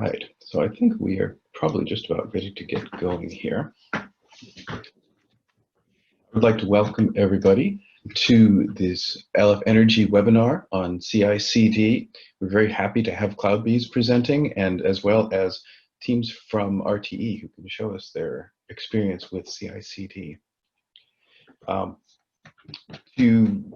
right, so I think we are probably just about ready to get going here. I would like to welcome everybody to this LF Energy webinar on CI/CD. We're very happy to have CloudBees presenting, and as well as teams from RTE who can show us their experience with CI/CD.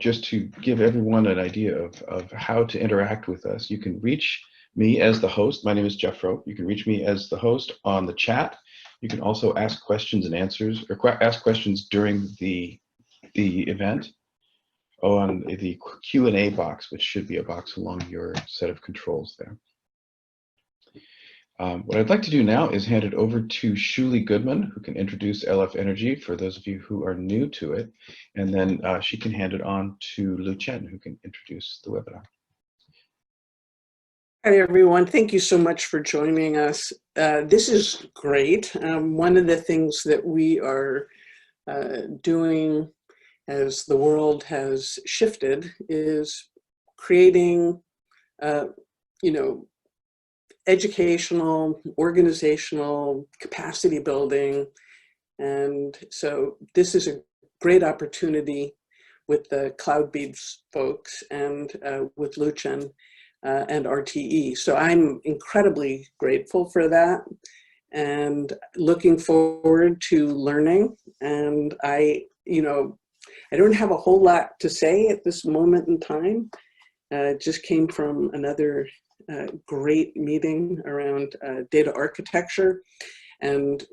Just to give everyone an idea of how to interact with us, you can reach me as the host. My name is Jeff Rope. You can reach me as the host on the chat. You can also ask questions and answers, or ask questions during the event on the Q&A box, which should be a box along your set of controls there. What I'd like to do now is hand it over to Shuli Goodman, who can introduce LF Energy for those of you who are new to it, and then she can hand it on to Lu Chen, who can introduce the webinar. Hi, everyone. Thank you so much for joining us. This is great. One of the things that we are doing as the world has shifted is creating, educational, organizational capacity building. And so this is a great opportunity with the CloudBees folks and with Lu Chen and RTE. So I'm incredibly grateful for that and looking forward to learning. And I don't have a whole lot to say at this moment in time. Just came from another great meeting around data architecture. And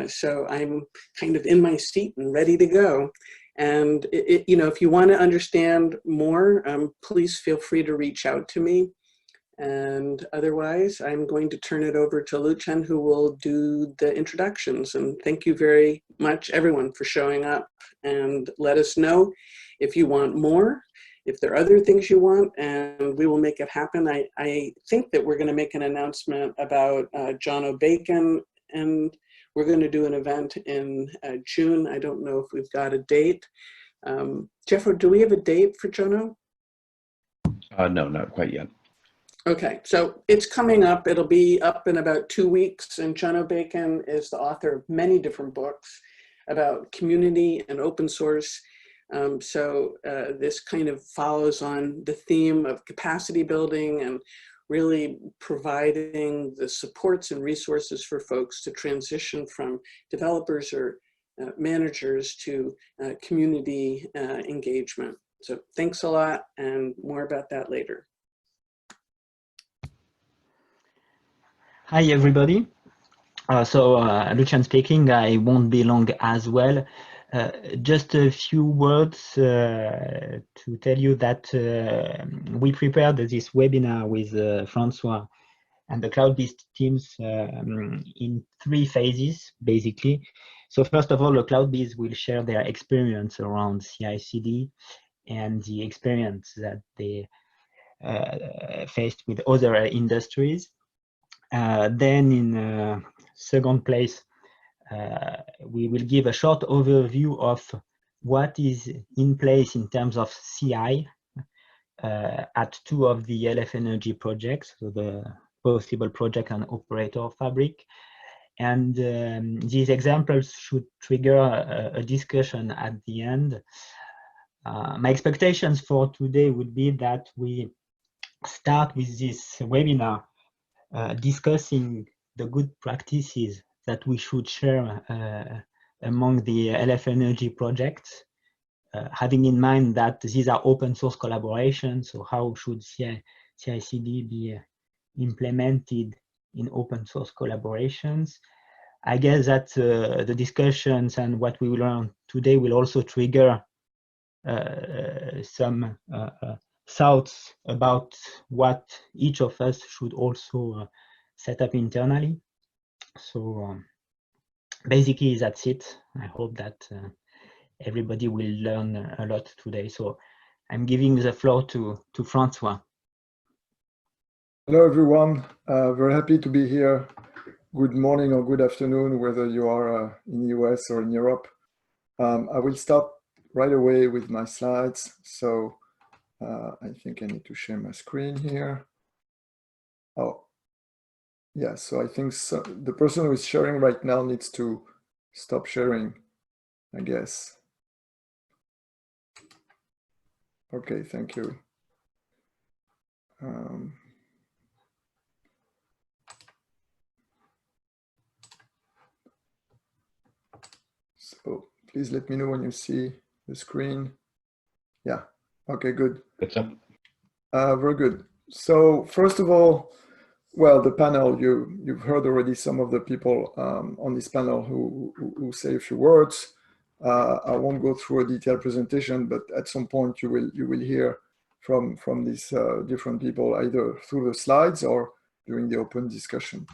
so I'm kind of in my seat and ready to go. And if you want to understand more, please feel free to reach out to me. And otherwise, I'm going to turn it over to Lu Chen, who will do the introductions. And thank you very much, everyone, for showing up. And let us know if you want more, if there are other things you want, and we will make it happen. I think that we're going to make an announcement about John O'Bacon, and we're going to do an event in June. I don't know if we've got a date. Jeff, do we have a date for Jono? No, not quite yet. Okay, so it's coming up. It'll be up in about 2 weeks, and John O'Bacon is the author of many different books about community and open source. This kind of follows on the theme of capacity building and really providing the supports and resources for folks to transition from developers or managers to community engagement. So thanks a lot, and more about that later. Hi, everybody. Lu Chen speaking. I won't be long as well. Just a few words to tell you that we prepared this webinar with Francois and the CloudBees teams in 3 phases, basically. So first of all, the CloudBees will share their experience around CI/CD and the experience that they faced with other industries. Then in second place, we will give a short overview of what is in place in terms of CI at 2 of the LF Energy projects, so the PowSyBl project and OperatorFabric. And these examples should trigger a discussion at the end. My expectations for today would be that we start with this webinar discussing the good practices that we should share among the LF Energy projects, having in mind that these are open source collaborations. So how should CI/CD be implemented in open source collaborations? I guess that the discussions and what we will learn today will also trigger some thoughts about what each of us should also set up internally. So basically that's it. I hope that everybody will learn a lot today. So I'm giving the floor to Francois. Hello everyone, very happy to be here. Good morning or good afternoon, whether you are in the US or in Europe. I will start right away with my slides. So I think I need to share my screen here. Oh, Yeah, so I think the person who is sharing right now needs to stop sharing, I guess. Okay, thank you. So please let me know when you see the screen. Yeah, okay, good. It's up. Very good. So first of all, well, the panel, you've heard already some of the people on this panel who say a few words. I won't go through a detailed presentation, but at some point you will hear from these different people either through the slides or during the open discussion.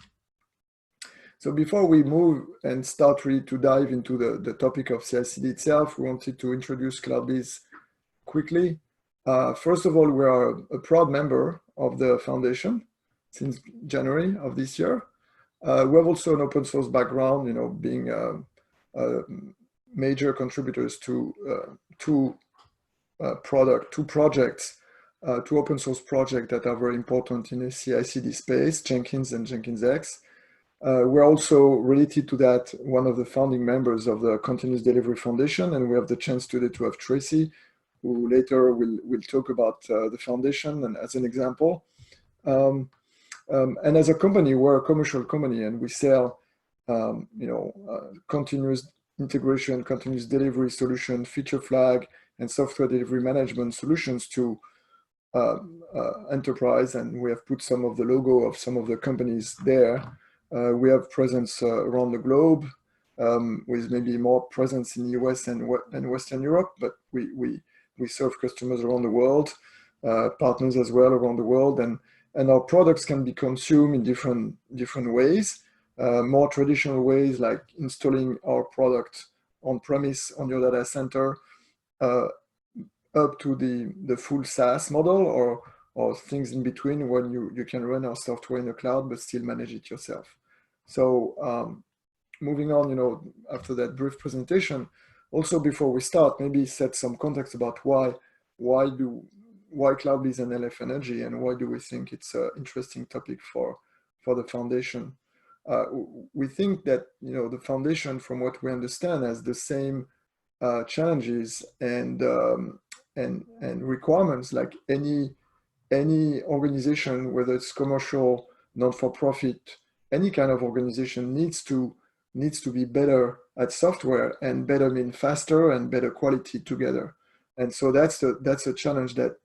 So before we move and start really to dive into the topic of CI/CD itself, we wanted to introduce CloudBees quickly. First of all, we are a proud member of the foundation since January of this year. We have also an open source background, you know, being major contributors to two projects, two open source projects that are very important in the CI/CD space, Jenkins and Jenkins X. We're also related to that, one of the founding members of the Continuous Delivery Foundation, and we have the chance today to have Tracy, who later will talk about the foundation and as an example. And as a company, we're a commercial company, and we sell, continuous integration, continuous delivery solution, feature flag, and software delivery management solutions to enterprise. And we have put some of the logo of some of the companies there. We have presence around the globe, with maybe more presence in the US and Western Europe, but we serve customers around the world, partners as well around the world, and our products can be consumed in different ways. More traditional ways like installing our product on premise on your data center, up to the full SaaS model, or things in between when you can run our software in the cloud but still manage it yourself. So moving on, after that brief presentation, also before we start, maybe set some context about why CloudBees and LF Energy, and why do we think it's an interesting topic for the foundation. We think that the foundation, from what we understand, has the same challenges and requirements like any organization, whether it's commercial, non-for-profit, any kind of organization needs to be better at software, and better mean faster and better quality together. And so that's a challenge that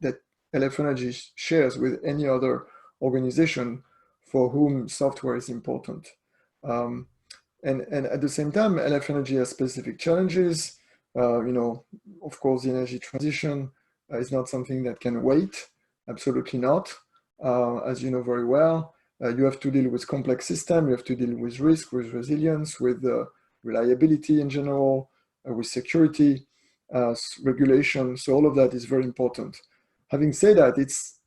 LF Energy shares with any other organization for whom software is important. And at the same time, LF Energy has specific challenges. Of course, the energy transition is not something that can wait. Absolutely not. As you know very well, you have to deal with complex systems. You have to deal with risk, with resilience, with reliability in general, with security, regulation. So all of that is very important. Having said that, it's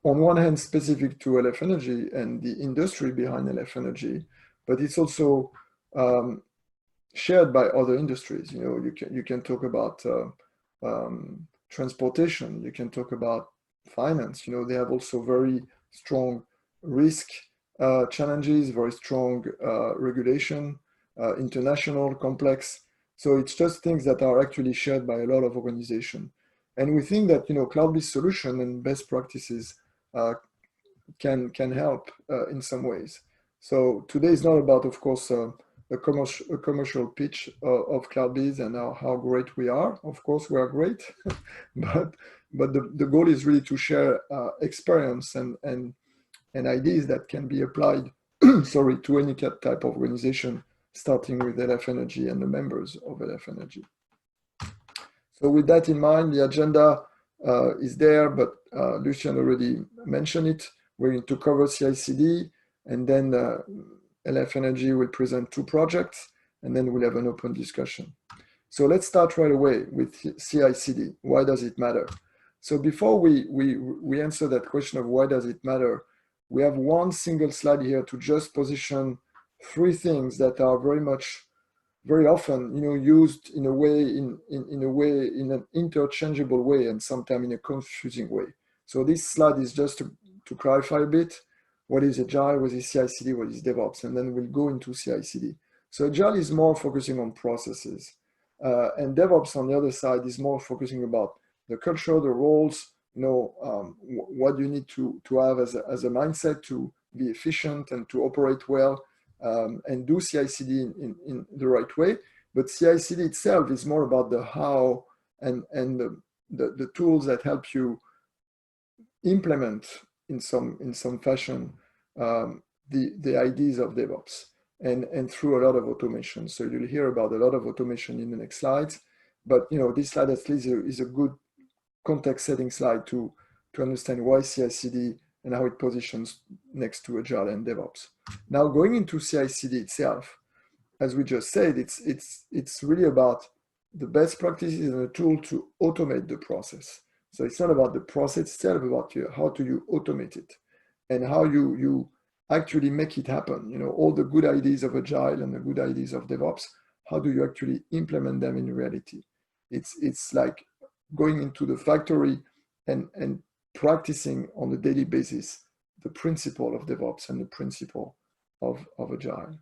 on one hand specific to LF Energy and the industry behind LF Energy, but it's also shared by other industries. You can talk about transportation. You can talk about finance. They have also very strong risk challenges, very strong regulation, international, complex. So it's just things that are actually shared by a lot of organizations. And we think that CloudBees solution and best practices can help in some ways. So today is not about, of course, a commercial pitch of CloudBees and how great we are. Of course, we are great, but the goal is really to share experience and ideas that can be applied, to any type of organization, starting with LF Energy and the members of LF Energy. So with that in mind, the agenda is there, but Lucien already mentioned it. We're going to cover CI/CD, and then LF Energy will present two projects, and then we'll have an open discussion. So let's start right away with CI/CD. Why does it matter? So before we answer that question of why does it matter, we have one single slide here to just position three things that are very often, used in an interchangeable way, and sometimes in a confusing way. So this slide is just to clarify a bit. what is Agile, what is CI/CD, what is DevOps, and then we'll go into CI/CD. So Agile is more focusing on processes, and DevOps on the other side is more focusing about the culture, the roles, what you need to have as a mindset to be efficient and to operate well, and do CI/CD in the right way. But CI/CD itself is more about the how and the tools that help you implement in some fashion the ideas of DevOps and through a lot of automation. So you'll hear about a lot of automation in the next slides. But this slide at least is a good context setting slide to understand why CI/CD and how it positions next to Agile and DevOps. Now going into CI/CD itself, as we just said, it's really about the best practices and a tool to automate the process. So it's not about the process itself, about how do you automate it and how you actually make it happen. All the good ideas of Agile and the good ideas of DevOps, how do you actually implement them in reality? It's like going into the factory and practicing on a daily basis the principle of DevOps and the principle of Agile.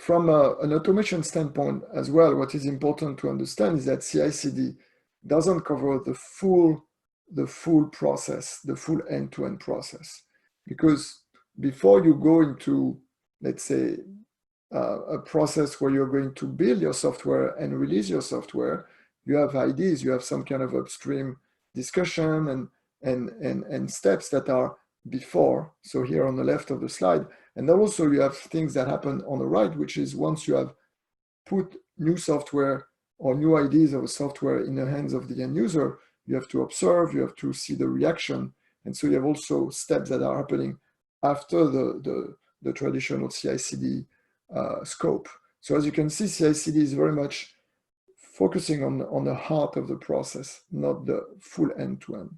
From an automation standpoint as well, what is important to understand is that CI/CD doesn't cover the full process, the full end-to-end process. Because before you go into, let's say, a process where you're going to build your software and release your software, you have ideas, you have some kind of upstream discussion and steps that are before. So here on the left of the slide, and then also you have things that happen on the right, which is once you have put new software or new ideas of a software in the hands of the end user, you have to observe, you have to see the reaction. And so you have also steps that are happening after the traditional CI/CD scope. So as you can see, CI/CD is very much focusing on the heart of the process, not the full end-to-end.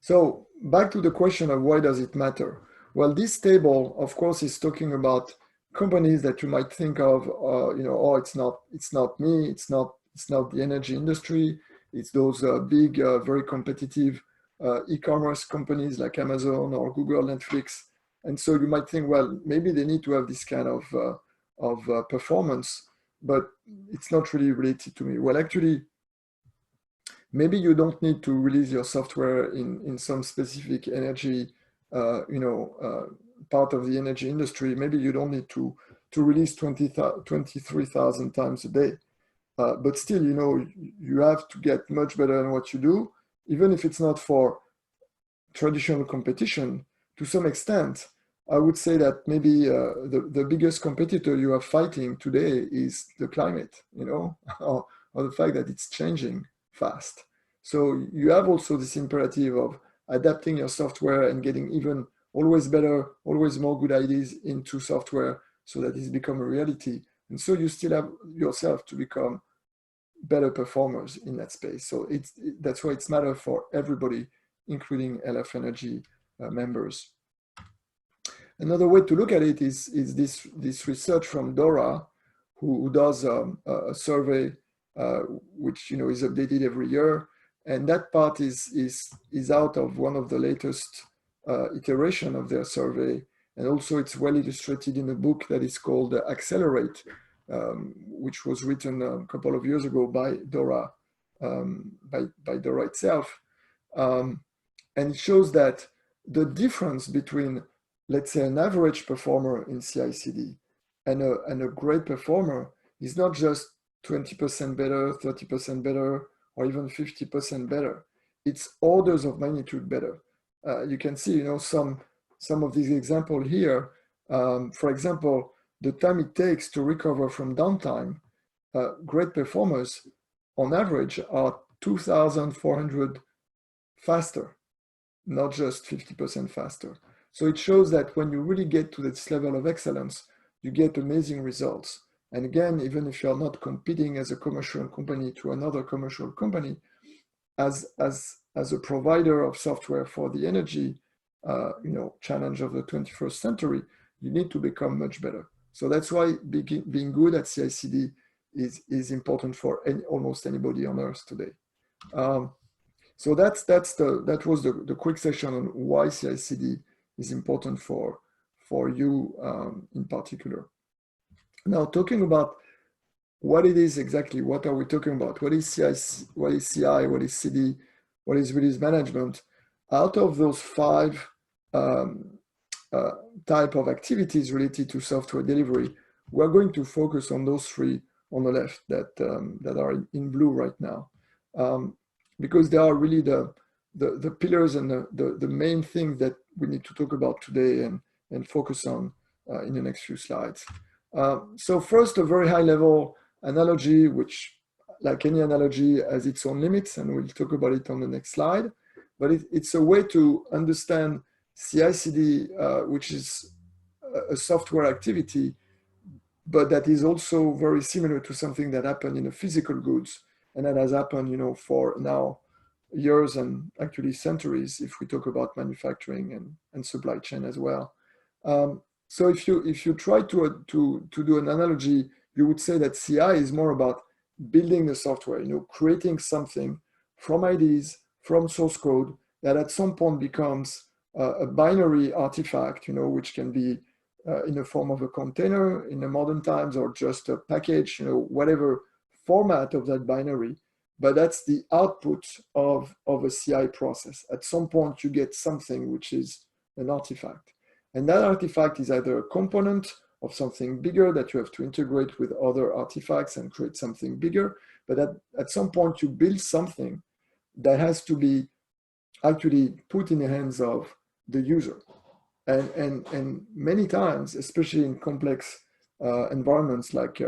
So back to the question of why does it matter? Well, this table, of course, is talking about companies that you might think of, oh, it's not me, it's not the energy industry, it's those big, very competitive e-commerce companies like Amazon or Google, Netflix. And so you might think, well, maybe they need to have this kind of performance, but it's not really related to me. Well, actually, maybe you don't need to release your software in some specific energy, part of the energy industry. Maybe you don't need to release 23,000 times a day. But still, you have to get much better in what you do, even if it's not for traditional competition. To some extent, I would say that maybe the biggest competitor you are fighting today is the climate, or the fact that it's changing fast. So you have also this imperative of adapting your software and getting even always better, always more good ideas into software so that it's become a reality. And so you still have yourself to become better performers in that space. So that's why it's matter for everybody, including LF Energy members. Another way to look at it is this research from DORA, who does a survey which is updated every year, and that part is out of one of the latest iteration of their survey, and also it's well illustrated in a book that is called Accelerate, which was written a couple of years ago by DORA, by DORA itself, and it shows that the difference between, let's say, an average performer in CI/CD and a great performer is not just 20% better, 30% better, or even 50% better. It's orders of magnitude better. You can see, some of these examples here. For example, the time it takes to recover from downtime, great performers on average are 2,400 faster, not just 50% faster. So it shows that when you really get to this level of excellence, you get amazing results. And again, even if you're not competing as a commercial company to another commercial company, as a provider of software for the energy challenge of the 21st century, you need to become much better. So that's why being good at CI/CD is important for almost anybody on earth today. So that was the quick session on why CI/CD is important for you in particular. Now, talking about what it is exactly, what are we talking about? What is CI? What is CI? What is CD? What is release management? Out of those 5 type of activities related to software delivery, we're going to focus on those 3 on the left that are in blue right now, because they are really the pillars and the main thing that we need to talk about today and focus on in the next few slides. So first, a very high level analogy, which, like any analogy, has its own limits, and we'll talk about it on the next slide. But it's a way to understand CI/CD, which is a software activity, but that is also very similar to something that happened in the physical goods, and that has happened, for now years and actually centuries if we talk about manufacturing and supply chain as well. So if you try to do an analogy, you would say that CI is more about building the software, creating something from ideas, from source code that at some point becomes a binary artifact, which can be in the form of a container in the modern times, or just a package, whatever format of that binary. But that's the output of a CI process. At some point, you get something which is an artifact. And that artifact is either a component of something bigger that you have to integrate with other artifacts and create something bigger. But at some point, you build something that has to be actually put in the hands of the user. And many times, especially in complex environments like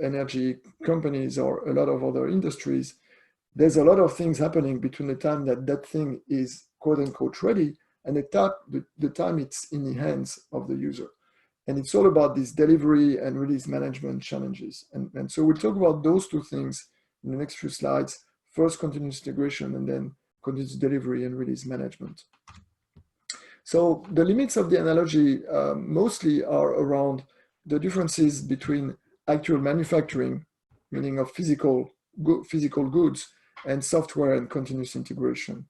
energy companies or a lot of other industries, there's a lot of things happening between the time that thing is quote unquote ready and the time it's in the hands of the user. And it's all about this delivery and release management challenges. And so we'll talk about those 2 things in the next few slides. First, continuous integration, and then continuous delivery and release management. So the limits of the analogy mostly are around the differences between actual manufacturing, meaning of physical goods, and software and continuous integration.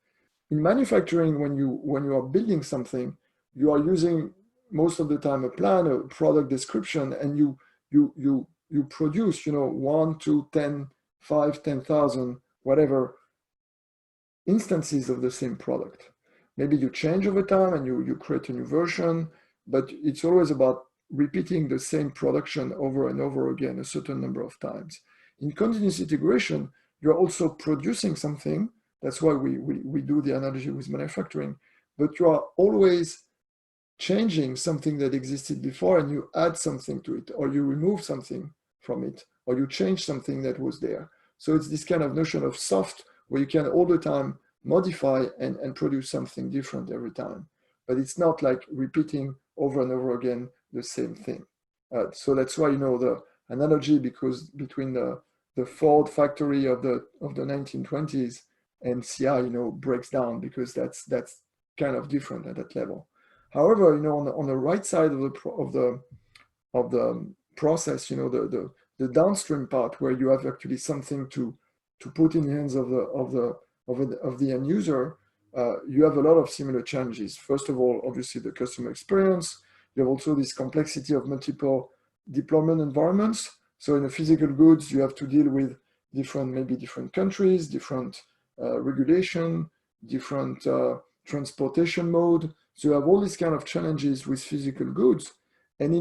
In manufacturing, when you are building something, you are using most of the time a plan, a product description, and you produce 1, 2, 10, 5, 10,000, whatever instances of the same product. Maybe you change over time and you create a new version, but it's always about repeating the same production over and over again a certain number of times. In continuous integration, you're also producing something. That's why we do the analogy with manufacturing, but you are always changing something that existed before, and you add something to it, or you remove something from it, or you change something that was there. So it's this kind of notion of soft, where you can all the time modify and produce something different every time. But it's not like repeating over and over again the same thing. So that's why, the analogy between the Ford factory of the 1920s and CI, breaks down, because that's kind of different at that level. However, on the right side of the process, the downstream part, where you have actually something to put in the hands of the end user, you have a lot of similar challenges. First of all, obviously the customer experience. You have also this complexity of multiple deployment environments. So in the physical goods, you have to deal with different countries, different regulation, different transportation mode. So you have all these kind of challenges with physical goods. And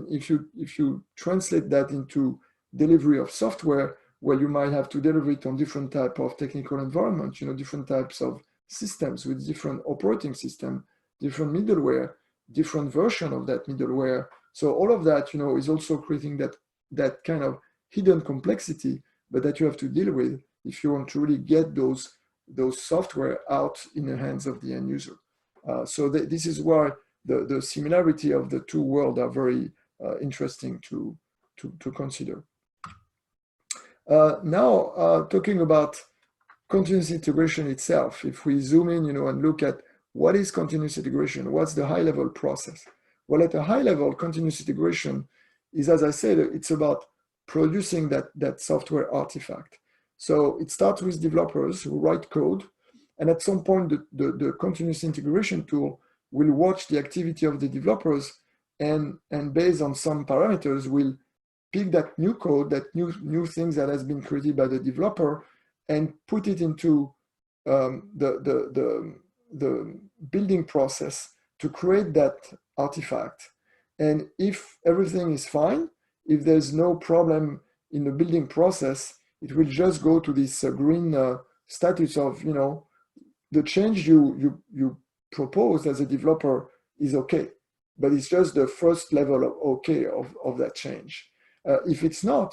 if you translate that into delivery of software, well, you might have to deliver it on different type of technical environments, different types of systems with different operating system, different middleware, different version of that middleware. So all of that, is also creating that kind of hidden complexity, but that you have to deal with if you want to really get those software out in the hands of the end user. So this is why the similarity of the 2 worlds are very interesting to consider. Now, talking about continuous integration itself, if we zoom in, and look at what is continuous integration, what's the high-level process? Well, at a high level, continuous integration is, as I said, it's about producing that software artifact. So it starts with developers who write code, and at some point the continuous integration tool will watch the activity of the developers and based on some parameters will pick that new code, that new things that has been created by the developer and put it into the building process to create that artifact. And if everything is fine, if there's no problem in the building process, it will just go to this green status of, you know, the change you propose as a developer is okay, but it's just the first level of okay of that change. If it's not,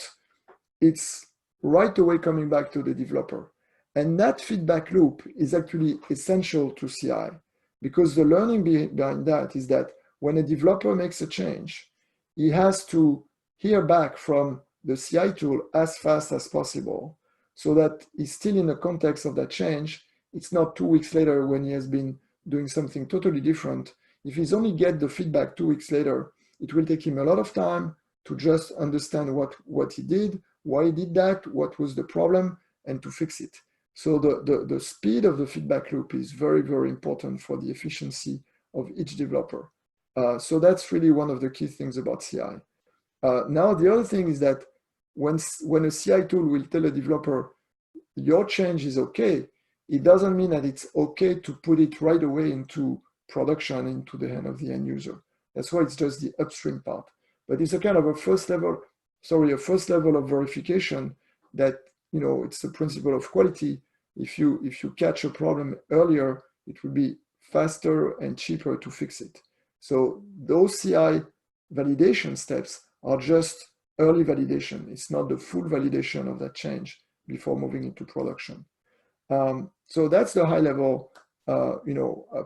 it's right away coming back to the developer. And that feedback loop is actually essential to CI, because the learning behind that is that when a developer makes a change, he has to hear back from the CI tool as fast as possible so that he's still in the context of that change. It's not 2 weeks later when he has been doing something totally different. If he's only get the feedback 2 weeks later, it will take him a lot of time to just understand what he did, why he did that, what was the problem, and to fix it. So the speed of the feedback loop is very, very important for the efficiency of each developer. So that's really one of the key things about CI. Now, the other thing is that when a CI tool will tell a developer, your change is okay, it doesn't mean that it's okay to put it right away into production, into the hand of the end user. That's why it's just the upstream part. But it's a kind of a first level of verification that, you know, it's the principle of quality. If you catch a problem earlier, it will be faster and cheaper to fix it. So those CI validation steps are just early validation. It's not the full validation of that change before moving into production. So that's the high level,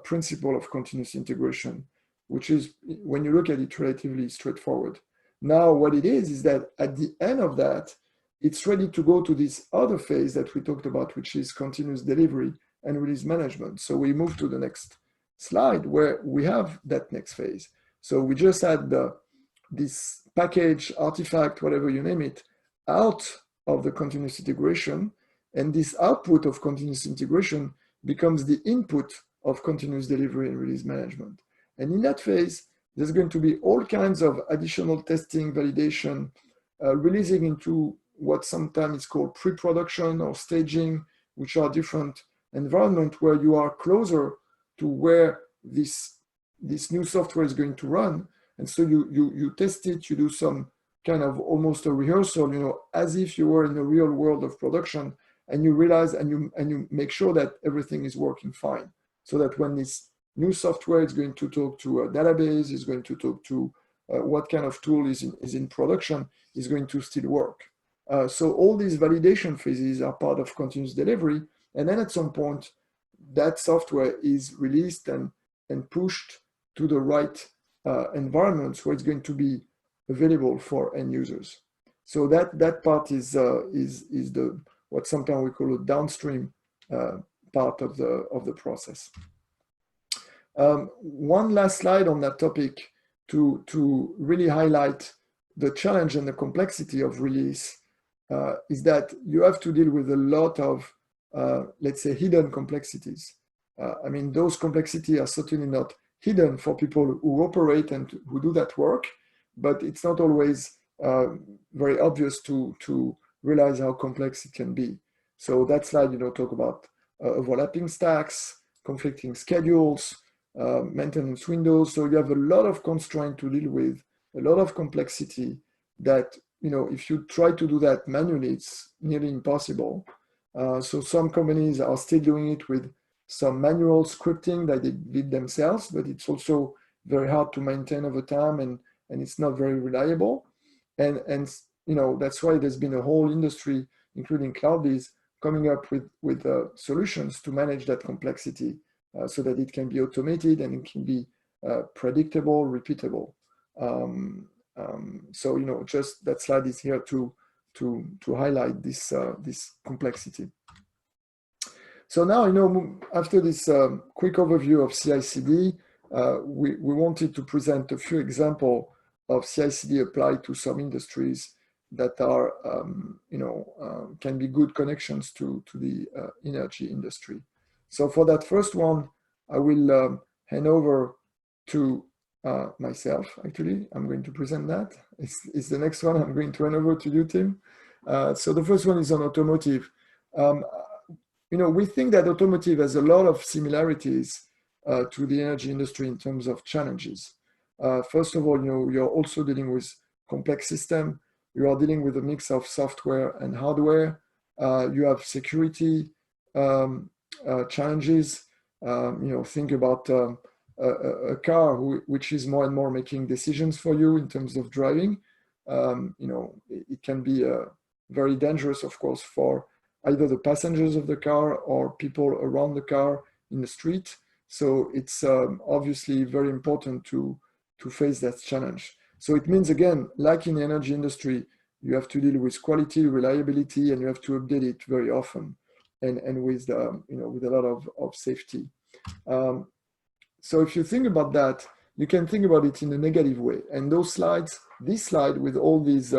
principle of continuous integration, which is, when you look at it, relatively straightforward. Now, what it is that at the end of that, it's ready to go to this other phase that we talked about, which is continuous delivery and release management. So we move to the next slide where we have that next phase. So we just had this package, artifact, whatever you name it, out of the continuous integration. And this output of continuous integration becomes the input of continuous delivery and release management. And in that phase, there's going to be all kinds of additional testing, validation, releasing into what sometimes is called pre-production or staging, which are different environments where you are closer to where this new software is going to run. And so you test it, you do some kind of almost a rehearsal, you know, as if you were in the real world of production, and you realize and you make sure that everything is working fine. So that when this new software is going to talk to a database, is going to talk to what kind of tool is in production, is going to still work. So all these validation phases are part of continuous delivery. And then at some point, that software is released and pushed to the right environments where it's going to be available for end users. So that part is the what sometimes we call a downstream part of the process. One last slide on that topic to really highlight the challenge and the complexity of release is that you have to deal with a lot of, let's say, hidden complexities. I mean, those complexities are certainly not hidden for people who operate and who do that work, but it's not always very obvious to realize how complex it can be. So that slide, talk about overlapping stacks, conflicting schedules, maintenance windows. So you have a lot of constraint to deal with, a lot of complexity that, if you try to do that manually, it's nearly impossible. So some companies are still doing it with some manual scripting that they did themselves, but it's also very hard to maintain over time, and it's not very reliable. And that's why there's been a whole industry, including CloudBees, coming up with solutions to manage that complexity so that it can be automated and it can be predictable, repeatable. So just that slide is here to highlight this complexity. So now, after this quick overview of CI/CD, we wanted to present a few examples of CI/CD applied to some industries that are, can be good connections to the energy industry. So for that first one, I will hand over to myself. Actually, I'm going to present that. It's the next one. I'm going to hand over to you, Tim. So the first one is on automotive. We think that automotive has a lot of similarities to the energy industry in terms of challenges. First of all, you're also dealing with complex system. You are dealing with a mix of software and hardware. You have security challenges. Think about a car which is more and more making decisions for you in terms of driving. It can be very dangerous, of course, for either the passengers of the car or people around the car in the street. So it's obviously very important to face that challenge. So it means, again, like in the energy industry, you have to deal with quality, reliability, and you have to update it very often, and with with a lot of safety. So if you think about that, you can think about it in a negative way. And those slides, this slide with all these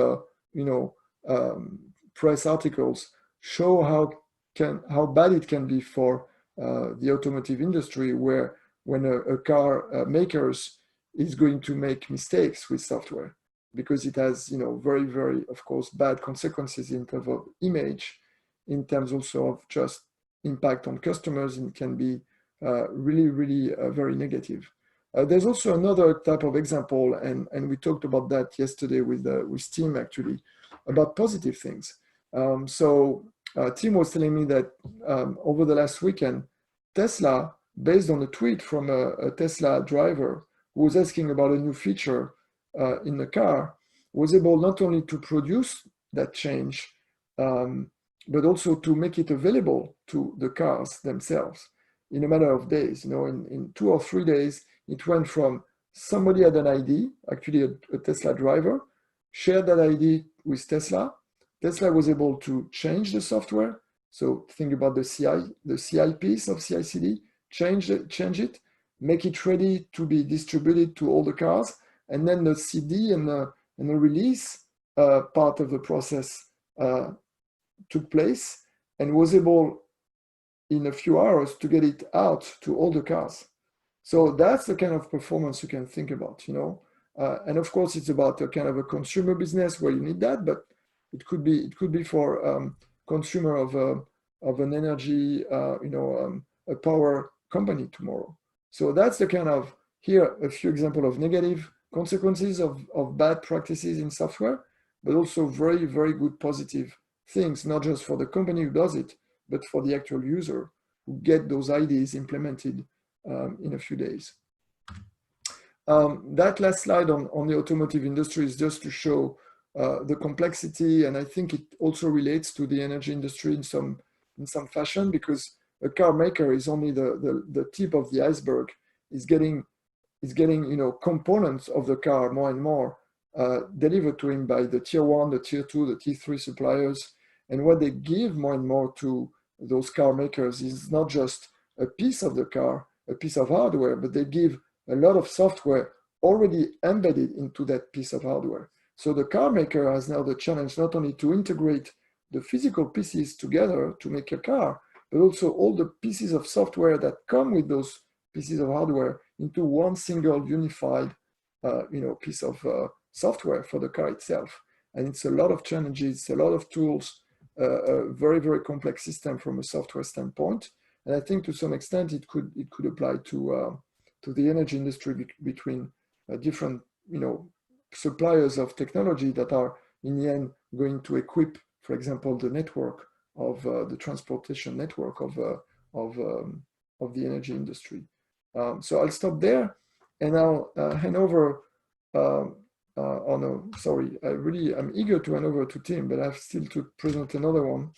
press articles, show how bad it can be for the automotive industry, where when a car makers is going to make mistakes with software, because it has very, very, of course, bad consequences in terms of image, in terms also of just impact on customers, and can be really, really very negative. There's also another type of example, and we talked about that yesterday with Tim, actually, about positive things. Tim was telling me that over the last weekend, Tesla, based on a tweet from a Tesla driver who was asking about a new feature in the car, was able not only to produce that change, but also to make it available to the cars themselves in a matter of days. In 2 or 3 days, it went from somebody had an ID, actually a Tesla driver, shared that ID with Tesla. Tesla was able to change the software. So think about the CI piece of CI/CD, change it, make it ready to be distributed to all the cars, and then the CD and the release part of the process took place, and was able in a few hours to get it out to all the cars. So that's the kind of performance you can think about, and of course it's about a kind of a consumer business where you need that, but it could be for consumer of an energy, a power company tomorrow. So that's the kind of, here a few examples of negative consequences of bad practices in software, but also very, very good positive things, not just for the company who does it, but for the actual user who get those ideas implemented in a few days. That last slide on the automotive industry is just to show the complexity, and I think it also relates to the energy industry in some fashion, because a car maker is only the tip of the iceberg. Is getting components of the car more and more delivered to him by the tier 1, the tier 2, the tier 3 suppliers, and what they give more and more to those car makers is not just a piece of the car, a piece of hardware, but they give a lot of software already embedded into that piece of hardware. So the car maker has now the challenge not only to integrate the physical pieces together to make a car, but also all the pieces of software that come with those pieces of hardware into one single unified piece of software for the car itself. And it's a lot of challenges, a lot of tools, a very, very complex system from a software standpoint. And I think to some extent it could apply to the energy industry between different suppliers of technology that are in the end going to equip, for example, the network of the transportation network of the energy industry. So I'll stop there, and I'll hand over. Oh no, sorry. I'm eager to hand over to Tim, but I have still to present another one.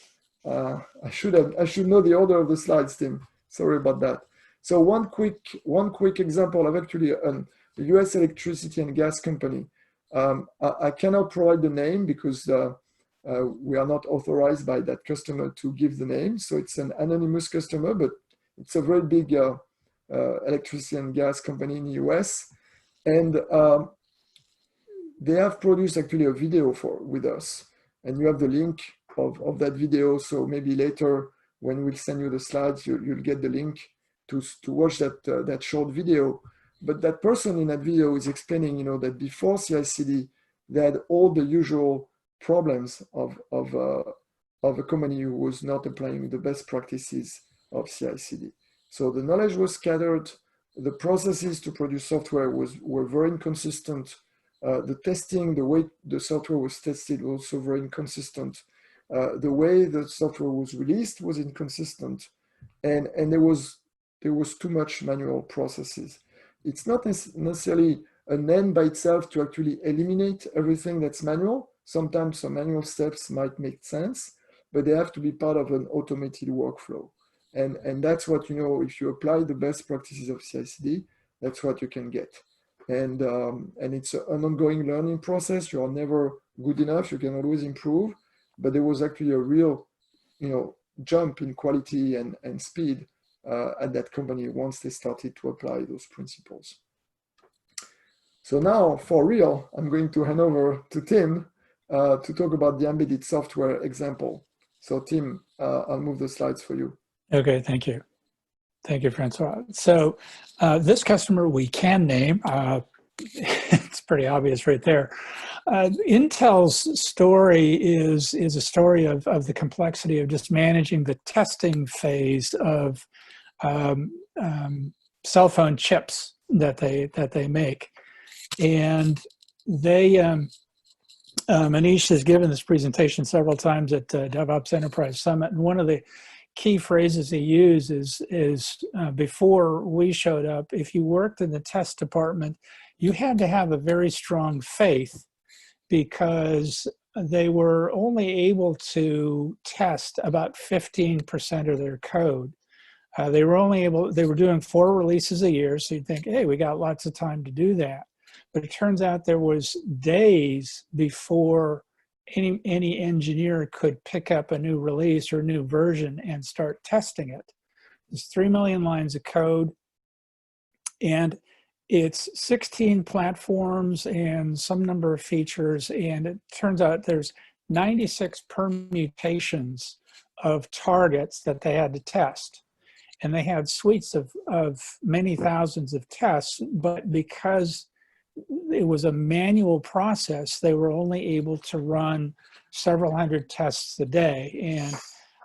I should know the order of the slides, Tim. Sorry about that. So one quick example of actually a U.S. electricity and gas company. I cannot provide the name because we are not authorized by that customer to give the name. So it's an anonymous customer, but it's a very big electricity and gas company in the US. And they have produced actually a video with us, and you have the link of that video. So maybe later when we'll send you the slides, you'll get the link to watch that short video. But that person in that video is explaining, that before CI/CD, they had all the usual problems of a company who was not applying the best practices of CI/CD. So the knowledge was scattered. The processes to produce software were very inconsistent. The testing, the way the software was tested, was also very inconsistent. The way the software was released was inconsistent, and there was too much manual processes. It's not necessarily an end by itself to actually eliminate everything that's manual. Sometimes some manual steps might make sense, but they have to be part of an automated workflow. And that's what, if you apply the best practices of CI/CD, that's what you can get. And it's an ongoing learning process. You are never good enough. You can always improve. But there was actually a real, jump in quality and speed at that company once they started to apply those principles. So now, for real, I'm going to hand over to Tim to talk about the embedded software example. So Tim, I'll move the slides for you. Okay, thank you. Thank you, Francois. So this customer we can name, it's pretty obvious right there. Intel's story is a story of the complexity of just managing the testing phase of cell phone chips that they make. And they, Manish has given this presentation several times at DevOps Enterprise Summit, and one of the key phrases he used is before we showed up, if you worked in the test department, you had to have a very strong faith, because they were only able to test about 15% of their code. They were doing 4 releases a year, so you'd think, hey, we got lots of time to do that. But it turns out there was days before any engineer could pick up a new release or a new version and start testing it. There's 3 million lines of code, and it's 16 platforms and some number of features, and it turns out there's 96 permutations of targets that they had to test. And they had suites of many thousands of tests, but because it was a manual process, they were only able to run several hundred tests a day. And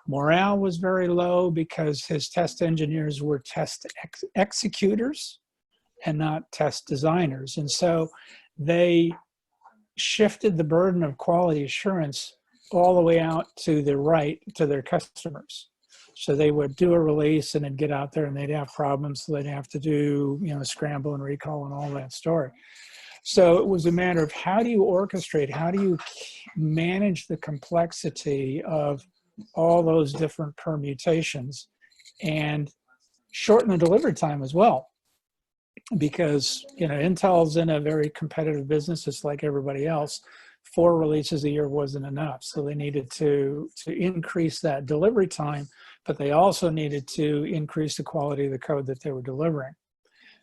morale was very low because his test engineers were test executors and not test designers. And so they shifted the burden of quality assurance all the way out to the right to their customers. So they would do a release and it'd get out there and they'd have problems. So they'd have to do, scramble and recall and all that story. So it was a matter of how do you orchestrate, how do you manage the complexity of all those different permutations and shorten the delivery time as well. Because, Intel's in a very competitive business, just like everybody else. 4 releases a year wasn't enough. So they needed to increase that delivery time, but they also needed to increase the quality of the code that they were delivering.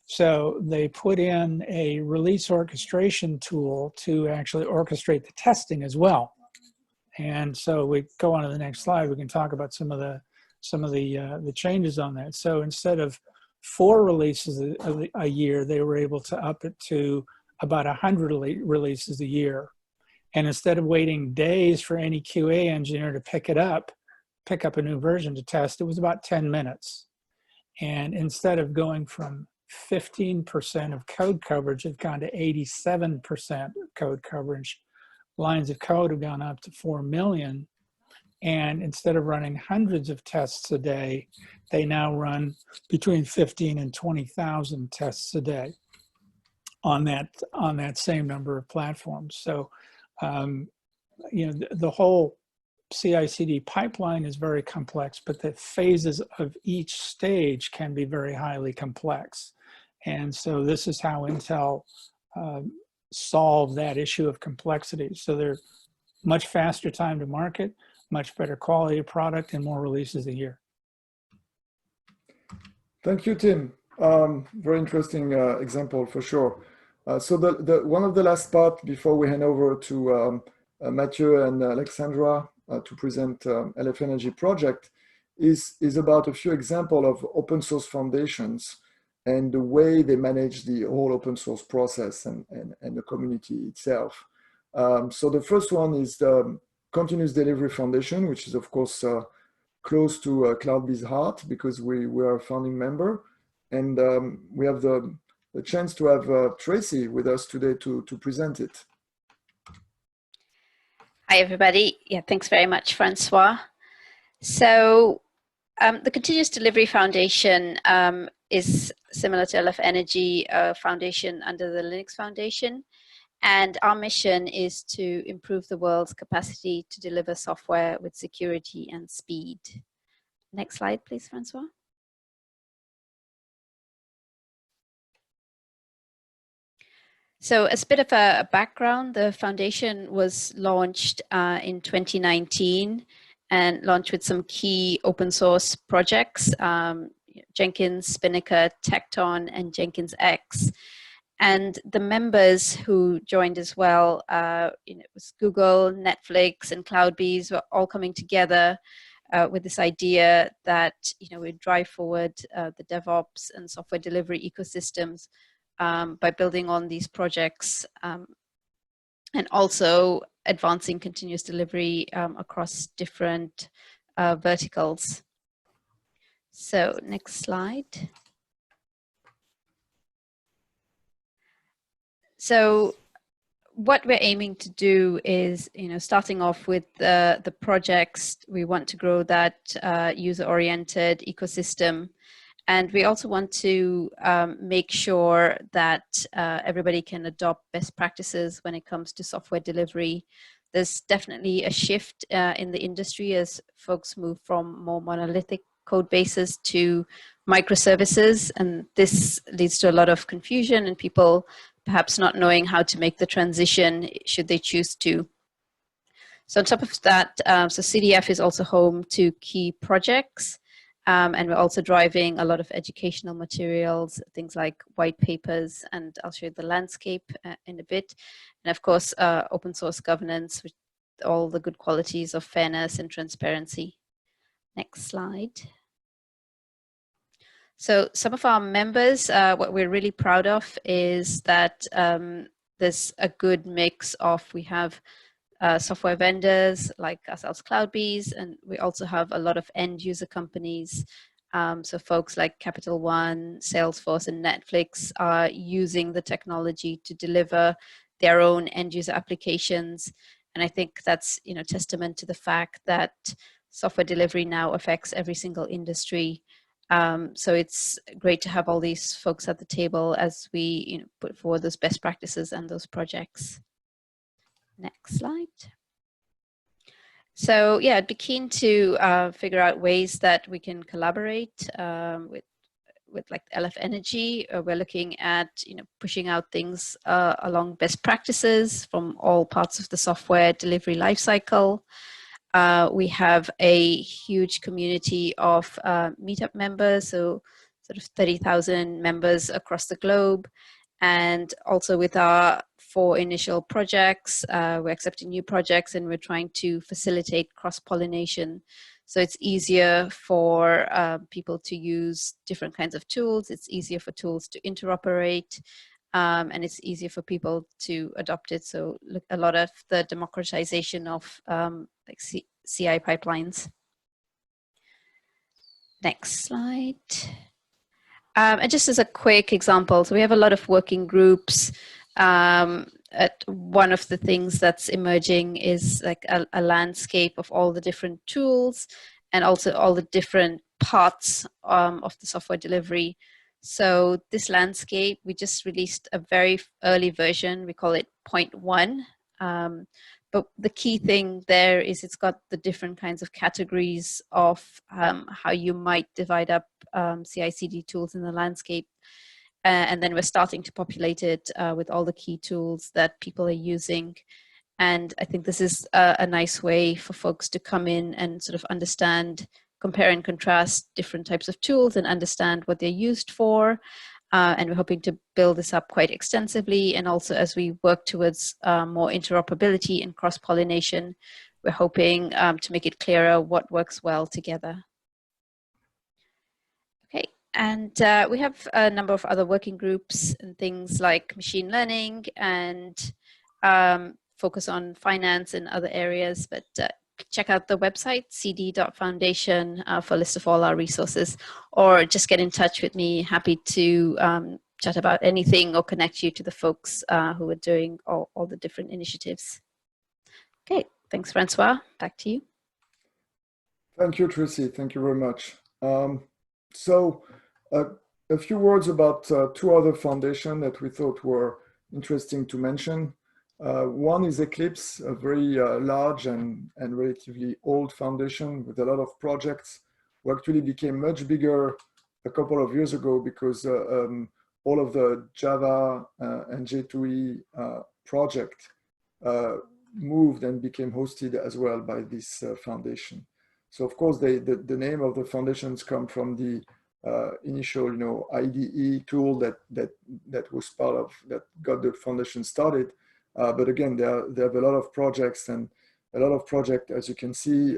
So they put in a release orchestration tool to actually orchestrate the testing as well. And so we go on to the next slide. We can talk about some of the changes on that. So instead of 4 releases a year, they were able to up it to about 100 releases a year. And instead of waiting days for any QA engineer to pick up a new version to test, it was about 10 minutes. And instead of going from 15% of code coverage, it's gone to 87% code coverage. Lines of code have gone up to 4 million. And instead of running hundreds of tests a day, they now run between 15 and 20,000 tests a day on that same number of platforms. So, the whole CI/CD pipeline is very complex, but the phases of each stage can be very highly complex. And so this is how Intel solved that issue of complexity. So they're much faster time to market, much better quality of product, and more releases a year. Thank you, Tim. Very interesting example for sure. So one of the last part before we hand over to Mathieu and Alexandra to present LF Energy project is about a few examples of open source foundations and the way they manage the whole open source process and the community itself. So the first one is the Continuous Delivery Foundation, which is of course close to CloudBees' heart because we are a founding member. And we have the chance to have Tracy with us today to present it. Hi, everybody. Yeah, thanks very much, Francois. So the Continuous Delivery Foundation is similar to LF Energy, a foundation under the Linux Foundation. And our mission is to improve the world's capacity to deliver software with security and speed. Next slide, please, Francois. So as a bit of a background, the foundation was launched in 2019 and launched with some key open source projects, Jenkins, Spinnaker, Tecton, and Jenkins X. And the members who joined as well, it was Google, Netflix, and CloudBees were all coming together with this idea that we drive forward the DevOps and software delivery ecosystems by building on these projects and also advancing continuous delivery across different verticals. So next slide. So what we're aiming to do is, starting off with the projects, we want to grow that user-oriented ecosystem. And we also want to make sure that everybody can adopt best practices when it comes to software delivery. There's definitely a shift in the industry as folks move from more monolithic code bases to microservices. And this leads to a lot of confusion and people perhaps not knowing how to make the transition should they choose to. So on top of that, so CDF is also home to key projects. And we're also driving a lot of educational materials, things like white papers, and I'll show you the landscape in a bit. And of course, open source governance with all the good qualities of fairness and transparency. Next slide. So some of our members, what we're really proud of is that there's a good mix of, we have software vendors like ourselves, CloudBees, and we also have a lot of end user companies. So folks like Capital One, Salesforce, and Netflix are using the technology to deliver their own end user applications. And I think that's testament to the fact that software delivery now affects every single industry. So it's great to have all these folks at the table as we put forward those best practices and those projects. Next slide. So yeah, I'd be keen to figure out ways that we can collaborate with like LF Energy. We're looking at pushing out things along best practices from all parts of the software delivery lifecycle. We have a huge community of meetup members, so sort of 30,000 members across the globe. And also with our 4 initial projects, we're accepting new projects and we're trying to facilitate cross-pollination. So it's easier for people to use different kinds of tools. It's easier for tools to interoperate. And it's easier for people to adopt it. So look, a lot of the democratization of like CI pipelines. Next slide. And just as a quick example, so we have a lot of working groups. One of the things that's emerging is like a landscape of all the different tools and also all the different parts of the software delivery. So this landscape, we just released a very early version. We call it 0.1. But the key thing there is it's got the different kinds of categories of how you might divide up CI/CD tools in the landscape. And then we're starting to populate it with all the key tools that people are using. And I think this is a nice way for folks to come in and sort of understand, compare and contrast different types of tools and understand what they're used for. and we're hoping to build this up quite extensively. And also as we work towards more interoperability and cross-pollination, we're hoping to make it clearer what works well together. Okay, and we have a number of other working groups and things like machine learning and focus on finance and other areas, but check out the website cd.foundation for a list of all our resources, or just get in touch with me. Happy to chat about anything or connect you to the folks who are doing all the different initiatives. Okay, thanks, Francois. Back to you. Thank you, Tracy. Thank you very much. So a few words about two other foundations that we thought were interesting to mention. One is Eclipse, a very large and relatively old foundation with a lot of projects, who actually became much bigger a couple of years ago because all of the Java and J2E project moved and became hosted as well by this foundation. So of course, the name of the foundations come from the initial, IDE tool that was part of, that got the foundation started. But again, they have a lot of projects, and a lot of projects, as you can see,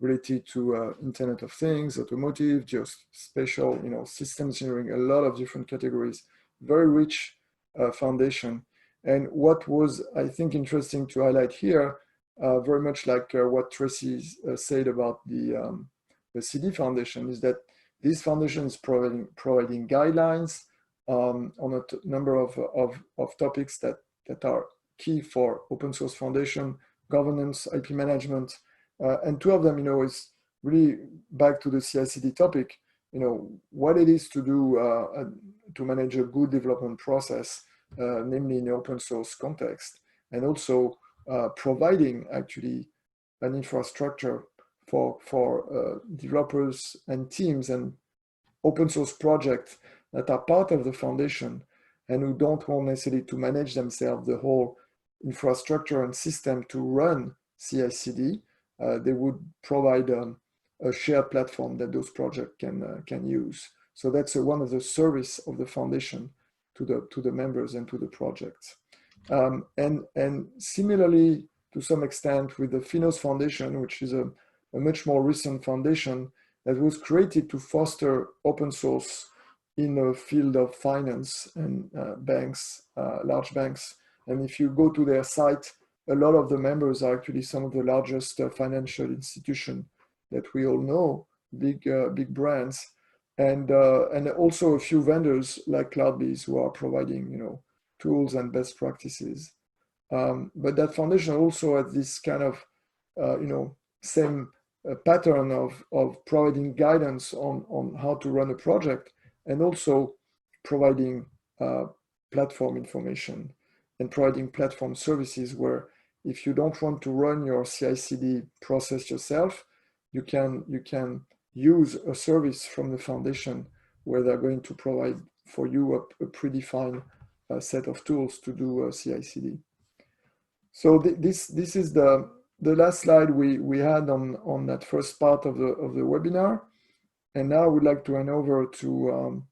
related to Internet of Things, automotive, geospatial, systems engineering, a lot of different categories, very rich foundation. And what was, I think, interesting to highlight here, very much like what Tracy said about the CD Foundation, is that this foundation is providing guidelines on a number of topics that are key for open source foundation, governance, IP management, and two of them, is really back to the CI/CD topic, what it is to do to manage a good development process, namely in the open source context, and also providing actually an infrastructure for developers and teams and open source projects that are part of the foundation and who don't want necessarily to manage themselves the whole infrastructure and system to run CI/CD. They would provide a shared platform that those projects can use. So that's one of the service of the foundation to the members and to the projects. And similarly, to some extent, with the FINOS Foundation, which is a much more recent foundation that was created to foster open source in the field of finance and banks, large banks. And if you go to their site, a lot of the members are actually some of the largest financial institutions that we all know, big brands, and also a few vendors like CloudBees who are providing, tools and best practices. But that foundation also has this kind of, same pattern of providing guidance on how to run a project, and also providing platform information and providing platform services where if you don't want to run your CI/CD process yourself, you can use a service from the foundation where they're going to provide for you a predefined set of tools to do CI/CD. So this is the last slide we had on that first part of the webinar. And now I would like to hand over to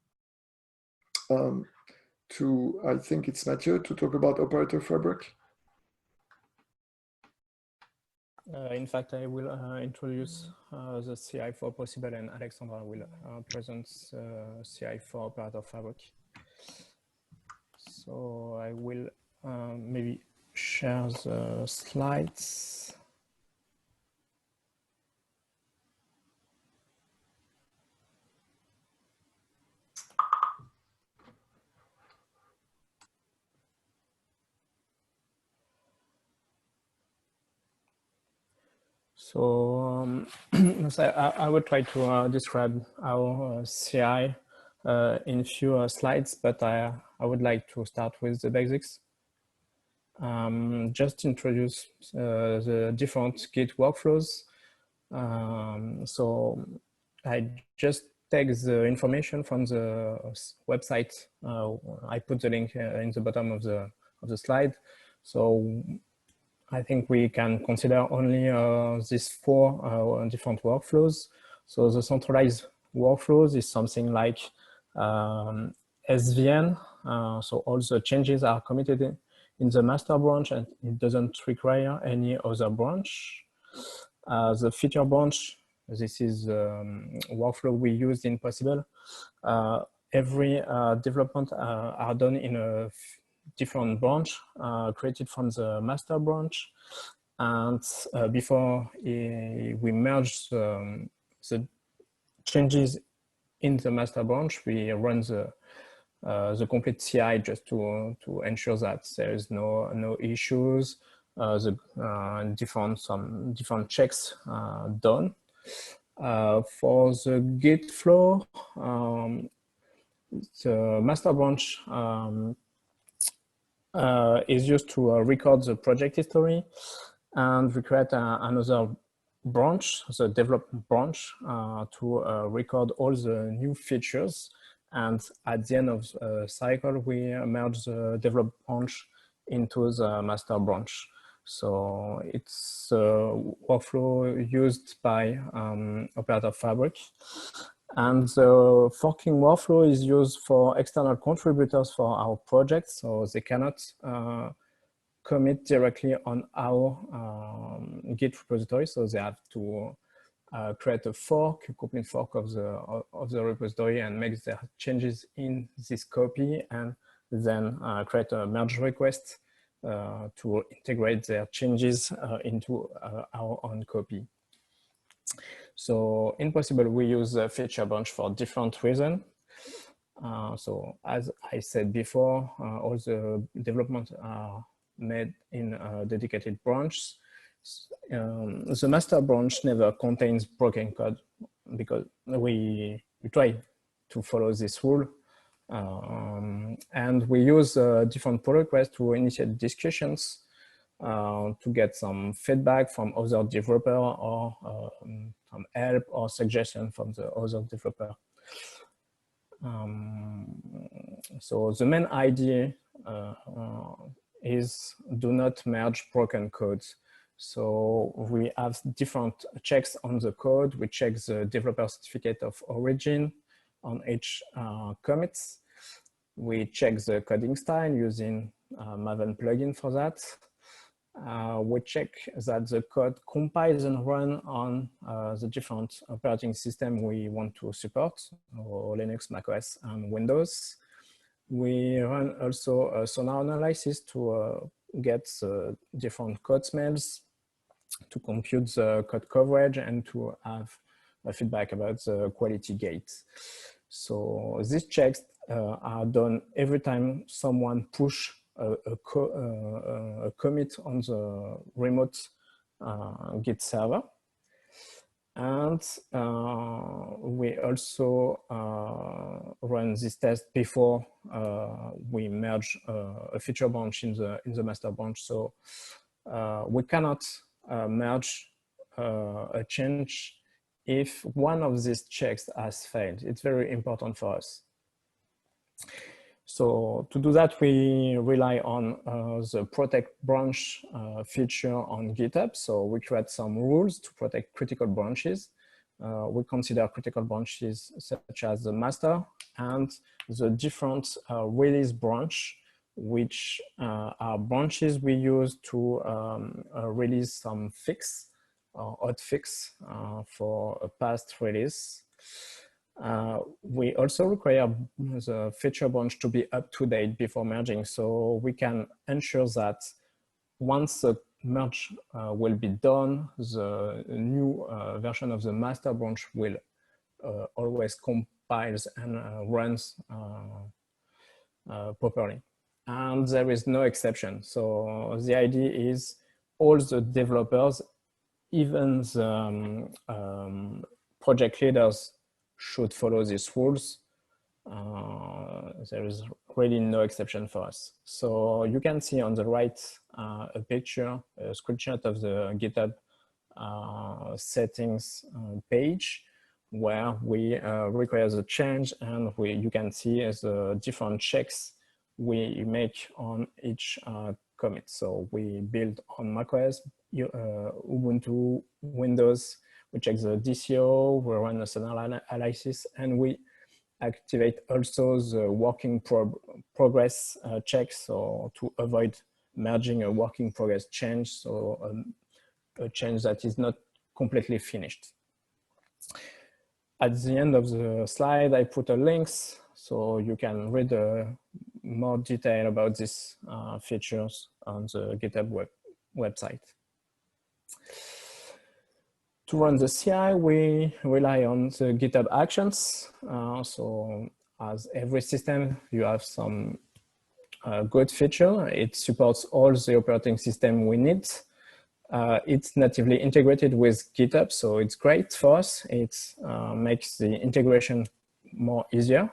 I think it's Mathieu to talk about OperatorFabric. In fact, I will introduce the CI for PowSyBl, and Alexandra will present CI for OperatorFabric. So I will maybe share the slides. So, so I would try to describe our CI in few slides, but I would like to start with the basics. Just introduce the different Git workflows. So I just take the information from the website. I put the link in the bottom of the slide. So I think we can consider only these four different workflows. So the centralized workflows is something like SVN, so all the changes are committed in the master branch and it doesn't require any other branch. The feature branch, this is workflow we used in PowSyBl. Every development are done in a different branch created from the master branch. And before we merge the changes in the master branch, we run the complete CI just to ensure that there is no issues. Some different checks done. For the Git flow, the master branch is used to record the project history, and we create another branch, the development branch, to record all the new features. And at the end of the cycle, we merge the develop branch into the master branch. So it's a workflow used by OperatorFabric. And the forking workflow is used for external contributors for our project, so they cannot commit directly on our Git repository, so they have to create a fork, a complete fork of the repository and make their changes in this copy, and then create a merge request to integrate their changes into our own copy. So in PowSyBl, we use a feature branch for different reasons. So as I said before, all the development are made in a dedicated branch. The master branch never contains broken code because we try to follow this rule. And we use different pull requests to initiate discussions to get some feedback from other developer or some help or suggestion from the other developer. So the main idea is do not merge broken codes. So we have different checks on the code. We check the developer certificate of origin on each commits. We check the coding style using Maven plugin for that. We check that the code compiles and run on the different operating system we want to support, or Linux, macOS, and Windows. We run also a sonar analysis to get different code smells, to compute the code coverage, and to have feedback about the quality gates. So these checks are done every time someone push a commit on the remote Git server. And we also run this test before we merge a feature branch in the master branch. So we cannot merge a change if one of these checks has failed. It's very important for us. So to do that, we rely on the protect branch feature on GitHub. So we create some rules to protect critical branches. We consider critical branches such as the master and the different release branch, which are branches we use to release some fix or hotfix for a past release. We also require the feature branch to be up to date before merging, so we can ensure that once the merge will be done, the new version of the master branch will always compiles and runs properly. And there is no exception. So the idea is all the developers, even the project leaders, should follow these rules. There is really no exception for us. So you can see on the right a picture, a screenshot of the GitHub settings page, where we require the change, and you can see the different checks we make on each commit. So we build on macOS, Ubuntu, Windows. We check the DCO, we run a sonar analysis, and we activate also the working progress checks, or to avoid merging a working progress change, so a change that is not completely finished. At the end of the slide, I put a links so you can read more detail about these features on the GitHub website. To run the CI, we rely on the GitHub Actions. So as every system, you have some good feature. It supports all the operating system we need. It's natively integrated with GitHub, so it's great for us. It makes the integration more easier.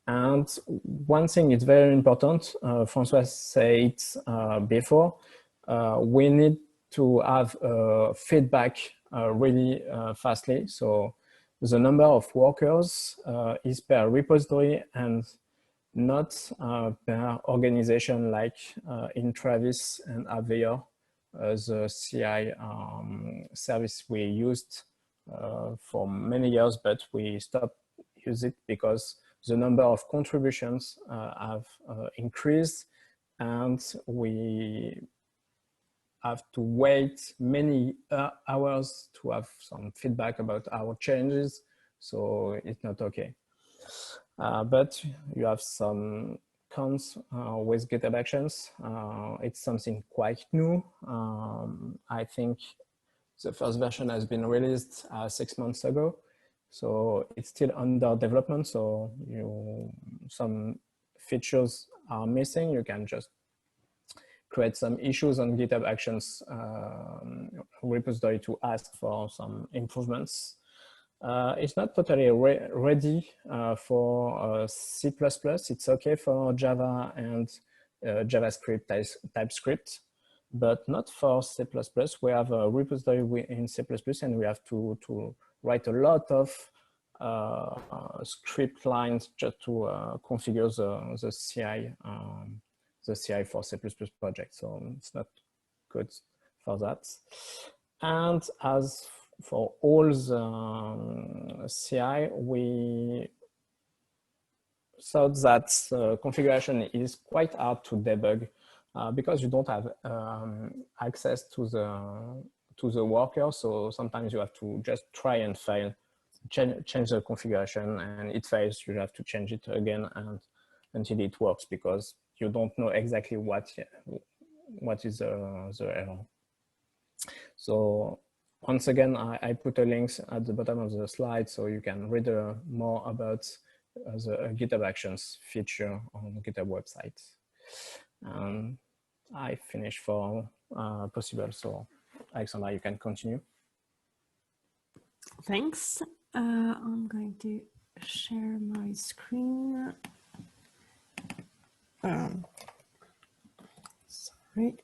And one thing is very important, Francois said before, we need to have feedback really fastly. So the number of workers is per repository and not per organization, like in Travis and Aveyor, the CI service we used for many years, but we stopped using it because the number of contributions have increased, and we have to wait many hours to have some feedback about our changes, so it's not okay. But you have some cons with GitHub Actions. It's something quite new. I think the first version has been released 6 months ago, so it's still under development. So some features are missing. You can just create some issues on GitHub Actions repository to ask for some improvements. It's not totally ready for C++. It's okay for Java and JavaScript, TypeScript, but not for C++. We have a repository in C++, and we have to write a lot of script lines just to configure the CI for C++ project. So it's not good for that. And as for all the CI, we thought that configuration is quite hard to debug because you don't have access to the worker. So sometimes you have to just try and fail, change the configuration, and it fails. You have to change it again and until it works, because you don't know exactly what is the error. So once again, I put a link at the bottom of the slide so you can read more about the GitHub Actions feature on the GitHub website. I finished for PowSyBl, so Alexandra, you can continue. Thanks. I'm going to share my screen. Sorry.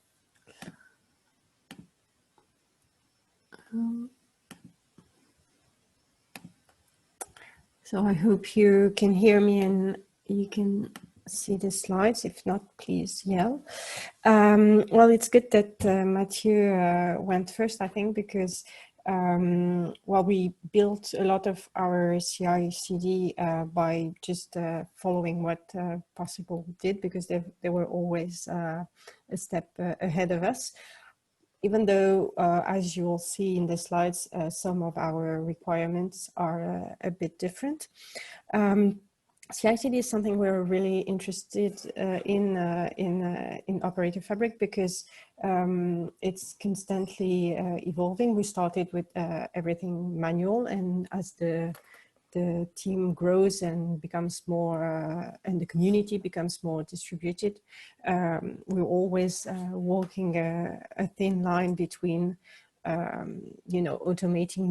So I hope you can hear me and you can see the slides. If not, please yell. Well, it's good that Mathieu went first, I think, because well, we built a lot of our CI/CD by just following what PowSyBl did, because they were always a step ahead of us. Even though, as you will see in the slides, some of our requirements are a bit different. CI/CD is something we're really interested in OperatorFabric, because it's constantly evolving. We started with everything manual, and as the team grows and becomes more, and the community becomes more distributed, we're always walking a thin line between, you know, automating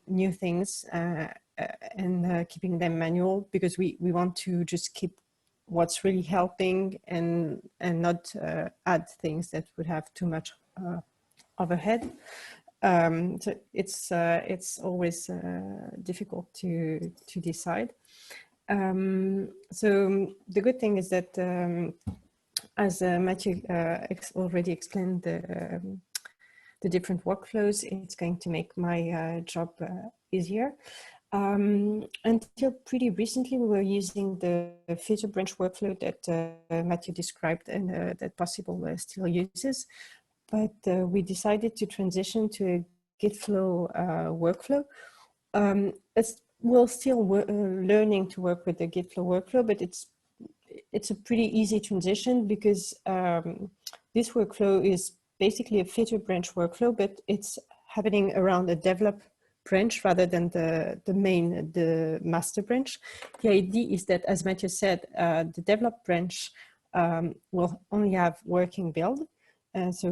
new things and keeping them manual, because we want to just keep what's really helping and not add things that would have too much overhead. So it's always difficult to decide. So the good thing is that, as Mathieu already explained, the different workflows, it's going to make my job easier. Until pretty recently, we were using the feature branch workflow that Matthew described and that PowSyBl still uses. But we decided to transition to a Gitflow workflow. We're still learning to work with the Gitflow workflow, but it's a pretty easy transition because this workflow is basically a feature branch workflow, but it's happening around a develop branch rather than the master branch. The idea is that, as Matthew said, the develop branch will only have working build. So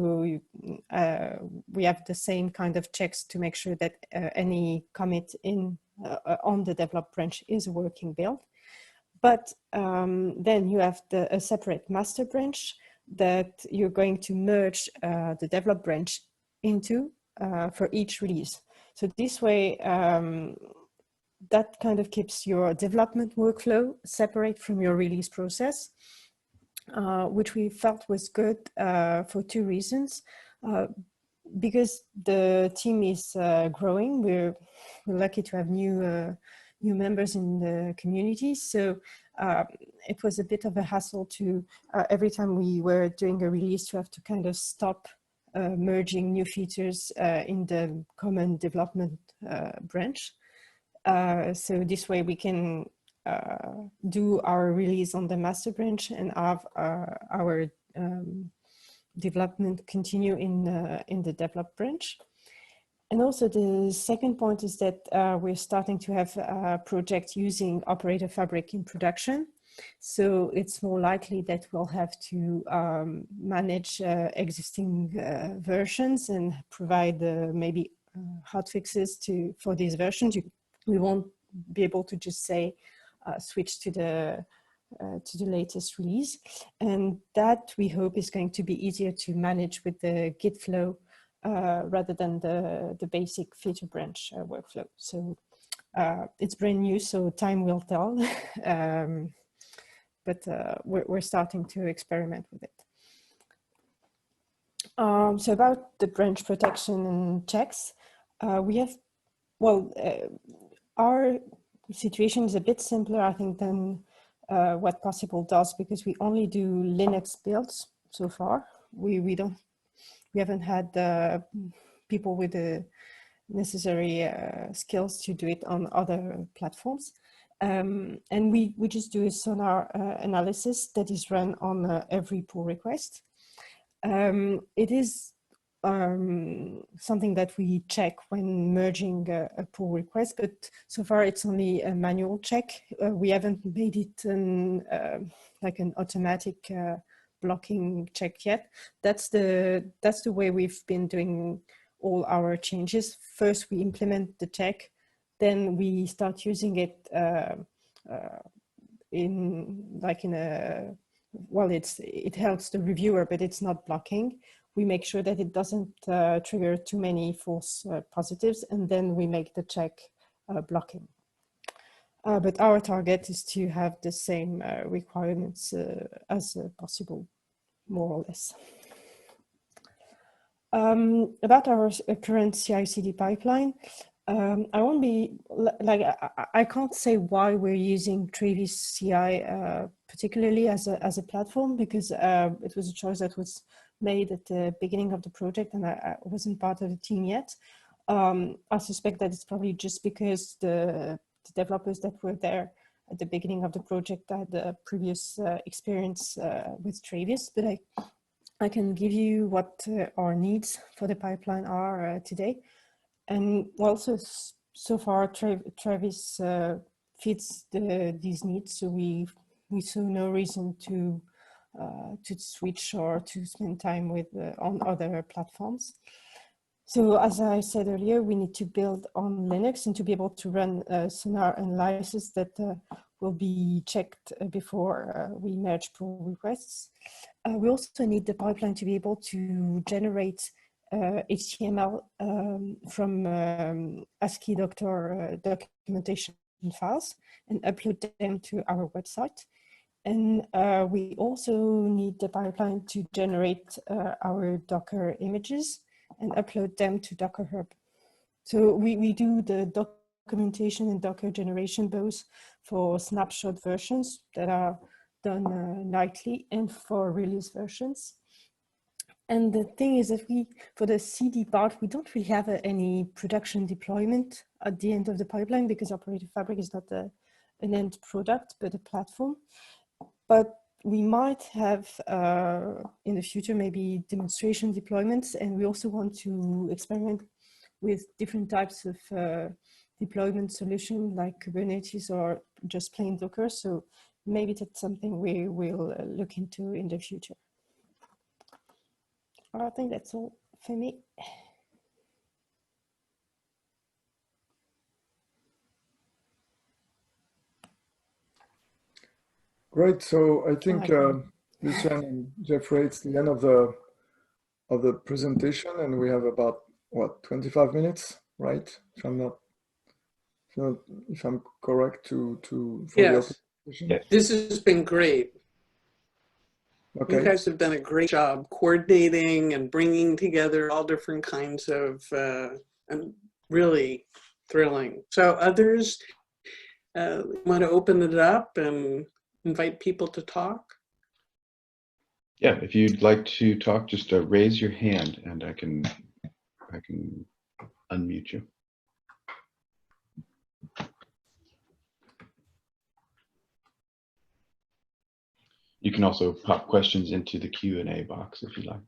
we have the same kind of checks to make sure that any commit on the develop branch is a working build. But then you have a separate master branch that you're going to merge the develop branch into for each release. So this way, that kind of keeps your development workflow separate from your release process, which we felt was good for two reasons. Because the team is growing, we're lucky to have new members in the community. So it was a bit of a hassle to, every time we were doing a release, to have to kind of stop merging new features in the common development branch. So this way we can do our release on the master branch and have our development continue in the develop branch. And also the second point is that we're starting to have projects using OperatorFabric in production. So it's more likely that we'll have to manage existing versions and provide maybe hotfixes for these versions. We won't be able to just say switch to the latest release, and that we hope is going to be easier to manage with the Git flow rather than the basic feature branch workflow. So it's brand new, so time will tell. But we're starting to experiment with it. So about the branch protection and checks, we have, well, our situation is a bit simpler, I think, than what PowSyBl does, because we only do Linux builds so far. We haven't had people with the necessary skills to do it on other platforms. And we just do a sonar analysis that is run on every pull request. It is something that we check when merging a pull request, but so far it's only a manual check. We haven't made it like an automatic blocking check yet. That's the way we've been doing all our changes. First we implement the check, then we start using it it helps the reviewer, but it's not blocking. We make sure that it doesn't trigger too many false positives, and then we make the check blocking. But our target is to have the same requirements as PowSyBl, more or less. About our current CI/CD pipeline, I won't be like, I can't say why we're using Travis CI particularly as a platform, because it was a choice that was made at the beginning of the project, and I wasn't part of the team yet. I suspect that it's probably just because the developers that were there at the beginning of the project had the previous experience with Travis, but I can give you what our needs for the pipeline are today. And also, so far, Travis fits these needs, so we saw no reason to switch or to spend time with on other platforms. So as I said earlier, we need to build on Linux and to be able to run sonar analysis that will be checked before we merge pull requests. We also need the pipeline to be able to generate HTML from ASCII doctor documentation files and upload them to our website. And we also need the pipeline to generate our Docker images and upload them to Docker Hub. So we do the documentation and Docker generation, both for snapshot versions that are done nightly and for release versions. And the thing is that for the CD part, we don't really have any production deployment at the end of the pipeline because OperatorFabric is not an end product, but a platform. But we might have in the future, maybe demonstration deployments. And we also want to experiment with different types of deployment solution like Kubernetes or just plain Docker. So maybe that's something we will look into in the future. I think that's all for me. Great. So I think Lucian and Jeffrey, it's the end of the presentation, and we have about what 25 minutes, right? If I'm correct for Yes. the presentation. This has been great. Okay. You guys have done a great job coordinating and bringing together all different kinds of, and really thrilling. So others want to open it up and invite people to talk? Yeah, if you'd like to talk, just raise your hand and I can unmute you. You can also pop questions into the Q&A box if you like.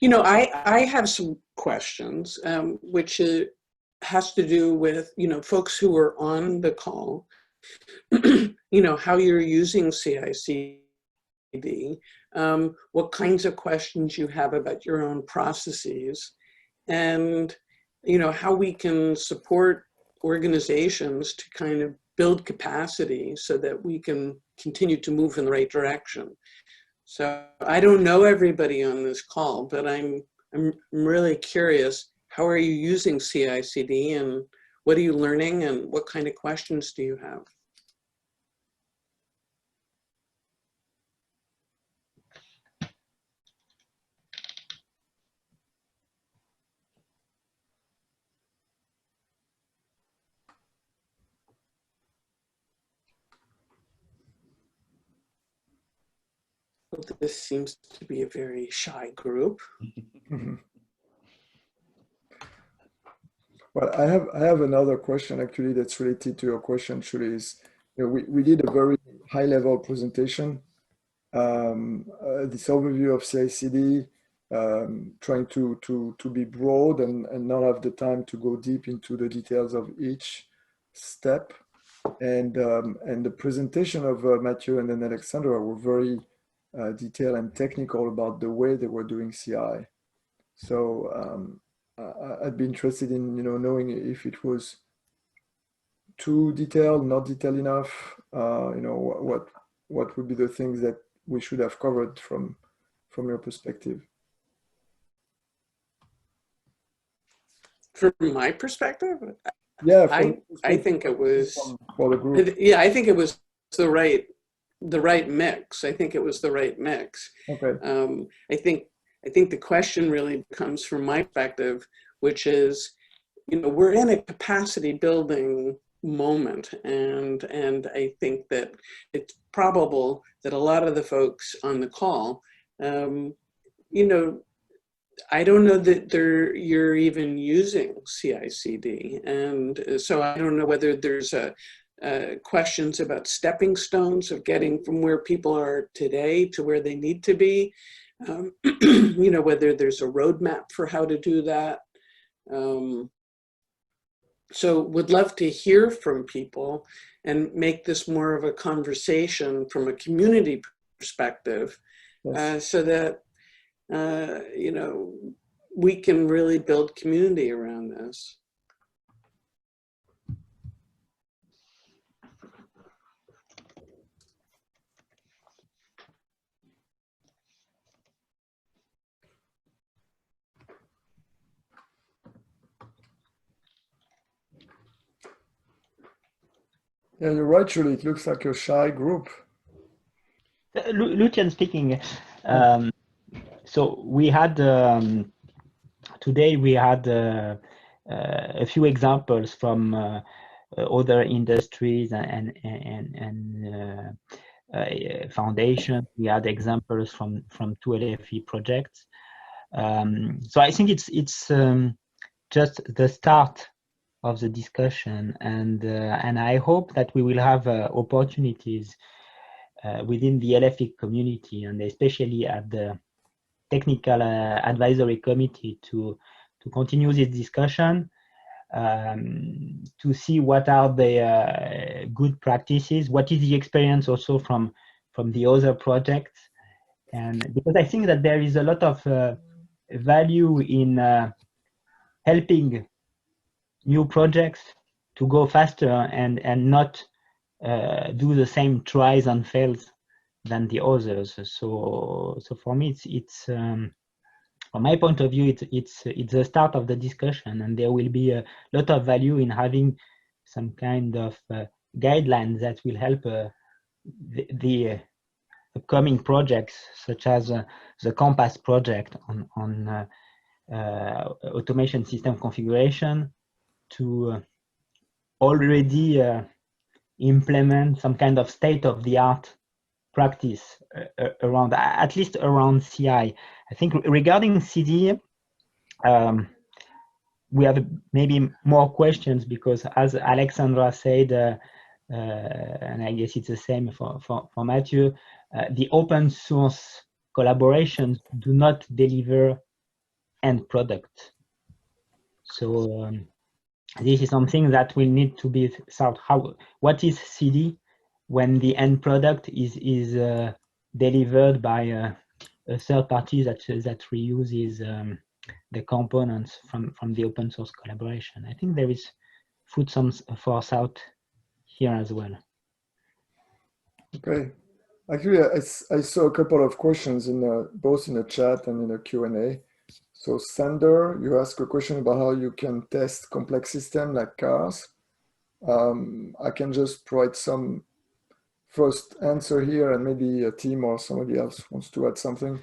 You know, I have some questions, which has to do with, you know, folks who are on the call, you know, how you're using CI/CD, what kinds of questions you have about your own processes, and, you know, how we can support organizations to kind of build capacity so that we can continue to move in the right direction. So I don't know everybody on this call, but I'm really curious, how are you using CI/CD and what are you learning and what kind of questions do you have? This seems to be a very shy group. Well, I have another question actually that's related to your question, Julie. Is, you know, we did a very high-level presentation, this overview of CI/CD, trying to be broad and not have the time to go deep into the details of each step. And the presentation of Mathieu and then Alexandra were very detailed and technical about the way they were doing CI. So I'd be interested in, you know, knowing if it was too detailed, not detailed enough. You know, what would be the things that we should have covered from your perspective? From my perspective, Yeah, I think it was for the group. Yeah, I think it was the right mix. I think it was the right mix. Okay. I think the question really comes from my perspective, which is, you know, we're in a capacity building moment, and I think that it's probable that a lot of the folks on the call, you know, I don't know that you're even using CI/CD, and so I don't know whether there's questions about stepping stones of getting from where people are today to where they need to be. You know, whether there's a roadmap for how to do that. So would love to hear from people and make this more of a conversation from a community perspective. Yes. So that, you know, we can really build community around this. Yeah, you're right, Julie. It looks like a shy group. Lucian speaking. So we had, to today we had a few examples from other industries and foundation. We had examples from 2 LFE projects. So I think it's just the start of the discussion, and I hope that we will have opportunities within the LFE community, and especially at the technical advisory committee, to continue this discussion, to see what are the good practices, what is the experience also from the other projects, and because I think that there is a lot of value in helping new projects to go faster and not do the same tries and fails than the others. So for me, it's from my point of view, it's the start of the discussion, and there will be a lot of value in having some kind of guidelines that will help the upcoming projects, such as the Compass project on automation system configuration, to already implement some kind of state-of-the-art practice around, at least around CI. I think regarding CD, we have maybe more questions, because as Alexandra said, and I guess it's the same for Matthew, the open source collaborations do not deliver end product. So this is something that will need to be thought. What is CD when the end product is delivered by a third party that reuses the components from the open source collaboration? I think there is food for thought here as well. Okay. Actually, I saw a couple of questions in both in the chat and in the Q&A. So Sander, you asked a question about how you can test complex systems like cars. I can just provide some first answer here, and maybe a team or somebody else wants to add something.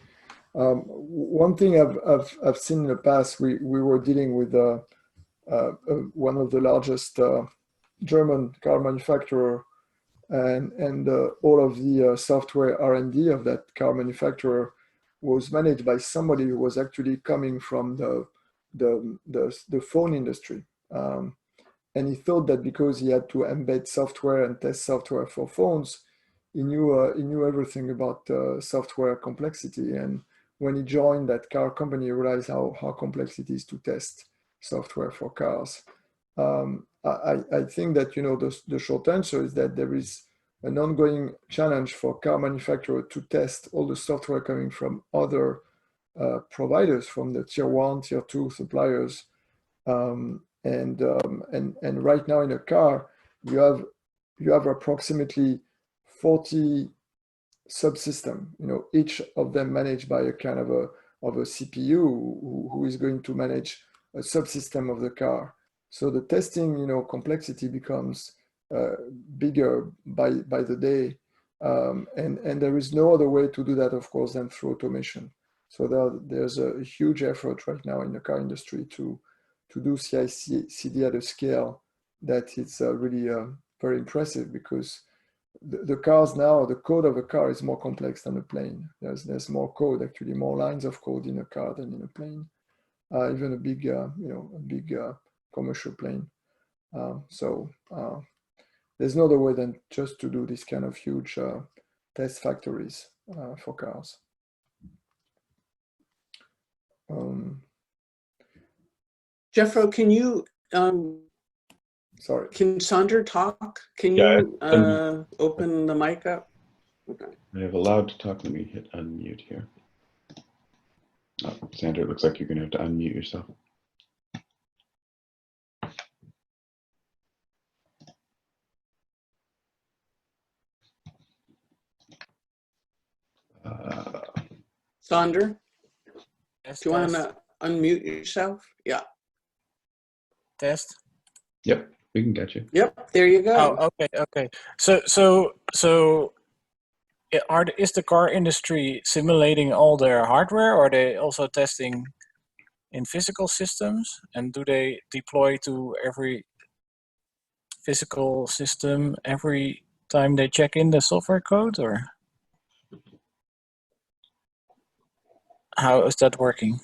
One thing I've seen in the past, we were dealing with one of the largest German car manufacturer, and all of the software R&D of that car manufacturer was managed by somebody who was actually coming from the phone industry. And he thought that because he had to embed software and test software for phones, he knew everything about software complexity. And when he joined that car company, he realized how complex it is to test software for cars. I think that, the short answer is that there is an ongoing challenge for car manufacturers to test all the software coming from other providers, from the tier 1, tier 2 suppliers. And right now in a car, you have approximately 40 subsystems, each of them managed by a kind of a CPU who is going to manage a subsystem of the car. So the testing, complexity becomes bigger by the day, and there is no other way to do that, of course, than through automation. So there's a huge effort right now in the car industry to do CI/CD at a scale that it's really very impressive, because the cars now, the code of a car is more complex than a plane. There's more code, actually, more lines of code in a car than in a plane, even a big commercial plane. So there's no other way than just to do this kind of huge test factories for cars. Jeffro, can you, sorry. Can Sander talk? Can you open the mic up? Okay. I have allowed to talk. Let me hit unmute here. Oh, Sander, it looks like you're going to have to unmute yourself. Sander, Test, do you want to unmute yourself? Yeah. Test. Yep, we can get you. Yep, there you go. Oh, okay. So is the car industry simulating all their hardware, or are they also testing in physical systems, and do they deploy to every physical system every time they check in the software code, or how is that working?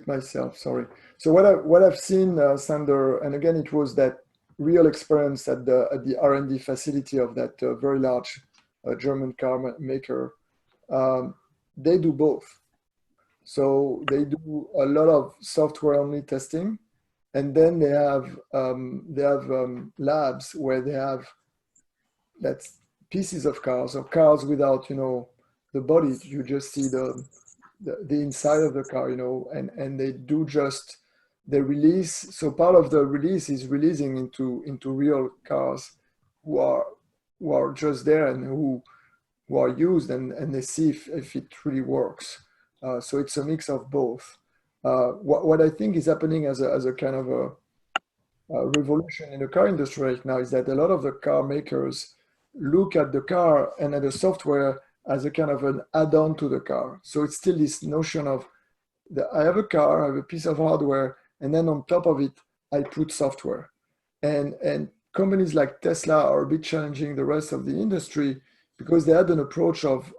Myself, sorry. So what I've seen, Sander, and again, it was that real experience at the R&D facility of that very large German car maker. They do both. So they do a lot of software-only testing, and then they have labs where they have that's pieces of cars or cars without, you know, the body. You just see the inside of the car, you know, and they do just they release. So part of the release is releasing into real cars who are just there and who are used, and they see if it really works. So it's a mix of both. What I think is happening as a kind of a revolution in the car industry right now is that a lot of the car makers look at the car and at the software as a kind of an add-on to the car. So it's still this notion of I have a car, I have a piece of hardware, and then on top of it, I put software. And companies like Tesla are a bit challenging the rest of the industry because they had an approach of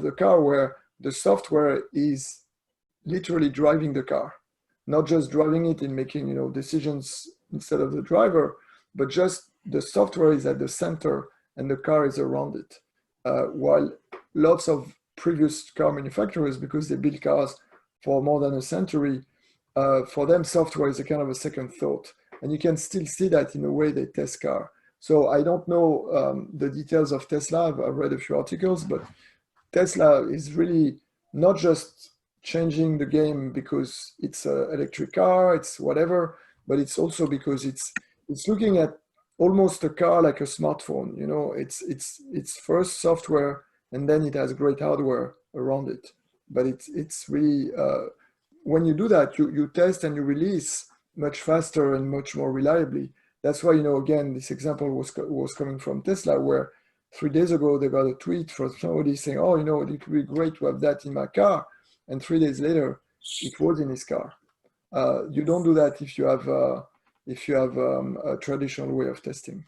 the car where the software is literally driving the car, not just driving it and making, you know, decisions instead of the driver, but just the software is at the center and the car is around it. While lots of previous car manufacturers, because they build cars for more than a century, for them software is a kind of a second thought. And you can still see that in the way they test car. So I don't know the details of Tesla. I've read a few articles, but Tesla is really not just changing the game because it's an electric car, it's whatever, but it's also because it's looking at almost a car like a smartphone. You know, it's first software and then it has great hardware around it. But it's really when you do that, you test and you release much faster and much more reliably. That's why, you know, again, this example was coming from Tesla, where 3 days ago they got a tweet from somebody saying, "Oh, you know, it would be great to have that in my car," and 3 days later, it was in his car. You don't do that if you have a traditional way of testing.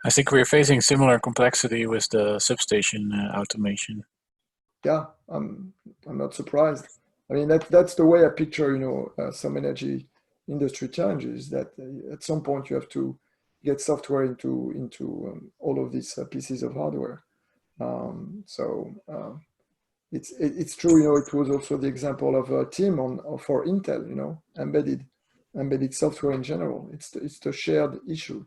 I think we're facing similar complexity with the substation automation. Yeah, I'm not surprised. I mean, that's the way I picture, you know, some energy industry challenges, that at some point you have to get software into all of these pieces of hardware. It's true, you know. It was also the example of a team for Intel, you know, embedded software in general. It's the shared issue.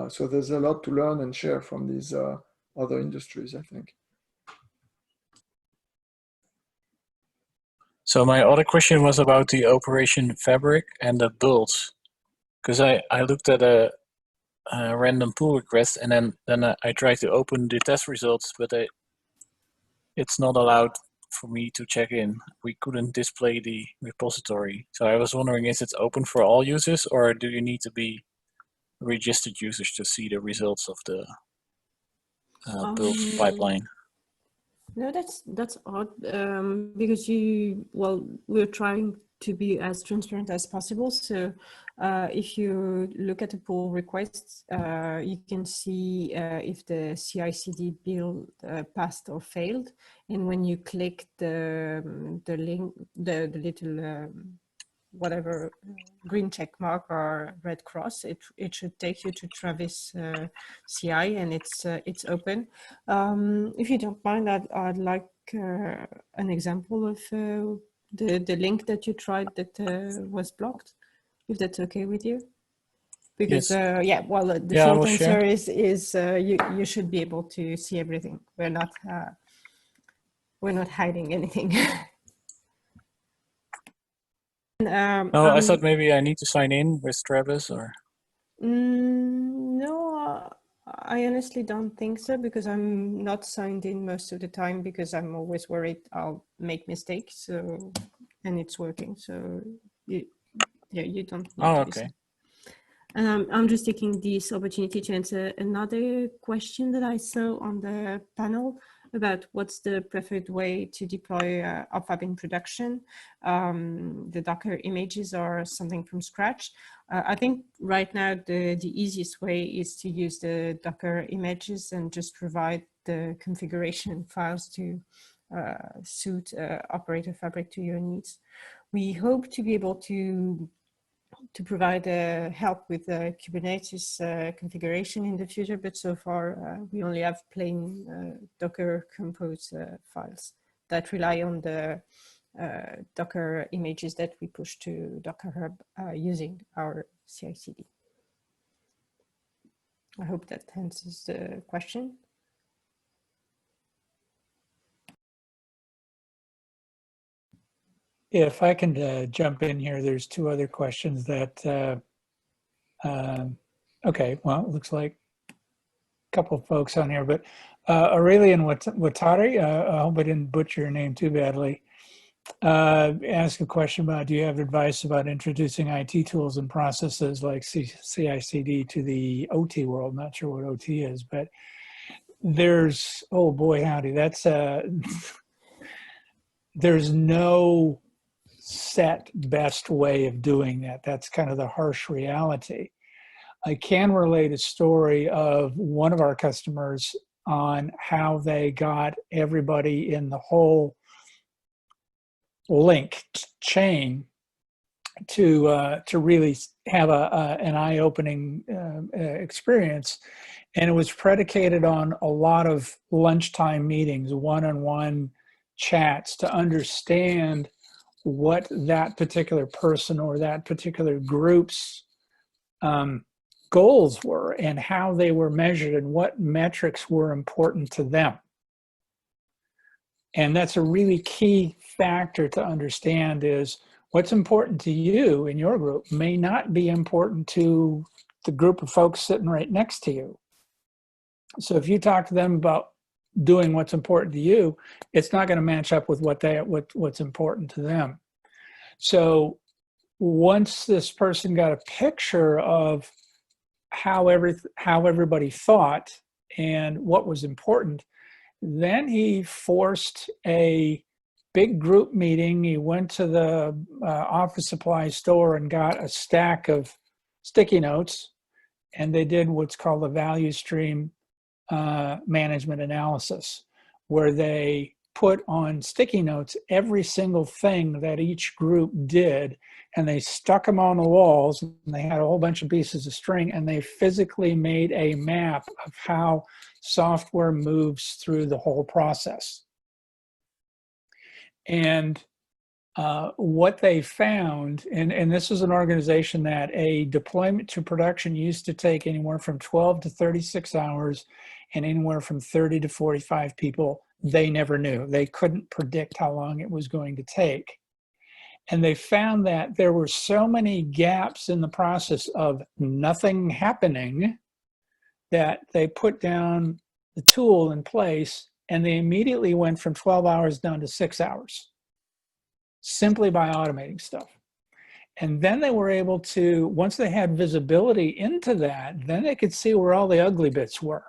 So there's a lot to learn and share from these other industries, I think. So my other question was about the operation fabric and the builds, because I looked at a random pull request and then I tried to open the test results, but it's not allowed for me to check in. We couldn't display the repository. So I was wondering, is it open for all users, or do you need to be registered users to see the results of the build pipeline? No, that's odd, because we're trying to be as transparent as possible. So if you look at the pull requests, you can see if the CI/CD build passed or failed. And when you click the link, the little whatever green check mark or red cross, it should take you to Travis CI, and it's open. If you don't mind, I'd like an example of the link that you tried that was blocked, if that's okay with you. Because yes. yeah, well, the short answer is you should be able to see everything. We're not hiding anything. I thought maybe I need to sign in with Travis, or? No, I honestly don't think so, because I'm not signed in most of the time, because I'm always worried I'll make mistakes. So, and it's working. So, you don't need to okay. I'm just taking this opportunity to answer another question that I saw on the panel. about what's the preferred way to deploy OpFab in production. The Docker images are something from scratch. I think right now the easiest way is to use the Docker images and just provide the configuration files to suit OperatorFabric to your needs. We hope to be able to provide help with Kubernetes configuration in the future, but so far we only have plain Docker compose files that rely on the Docker images that we push to Docker Hub using our CI/CD. I hope that answers the question. If I can jump in here, there's two other questions that, okay, well, it looks like a couple of folks on here, but Aurelian Watari, I hope I didn't butcher your name too badly, ask a question about, do you have advice about introducing IT tools and processes like CI/CD to the OT world? Not sure what OT is, but there's, oh boy, howdy, that's, there's no set best way of doing that. That's kind of the harsh reality. I can relate a story of one of our customers on how they got everybody in the whole link chain to really have an eye-opening experience, and it was predicated on a lot of lunchtime meetings, one-on-one chats to understand what that particular person or that particular group's goals were and how they were measured and what metrics were important to them. And that's a really key factor to understand, is what's important to you in your group may not be important to the group of folks sitting right next to you. So if you talk to them about doing what's important to you, it's not going to match up with what's important to them. So once this person got a picture of how everybody thought and what was important, then he forced a big group meeting. He went to the office supply store and got a stack of sticky notes, and they did what's called a value stream management analysis, where they put on sticky notes every single thing that each group did, and they stuck them on the walls, and they had a whole bunch of pieces of string, and they physically made a map of how software moves through the whole process. And what they found, and this is an organization that a deployment to production used to take anywhere from 12 to 36 hours and anywhere from 30 to 45 people. They never knew. They couldn't predict how long it was going to take. And they found that there were so many gaps in the process of nothing happening that they put down the tool in place, and they immediately went from 12 hours down to 6 hours, simply by automating stuff. And then they were able to, once they had visibility into that, then they could see where all the ugly bits were.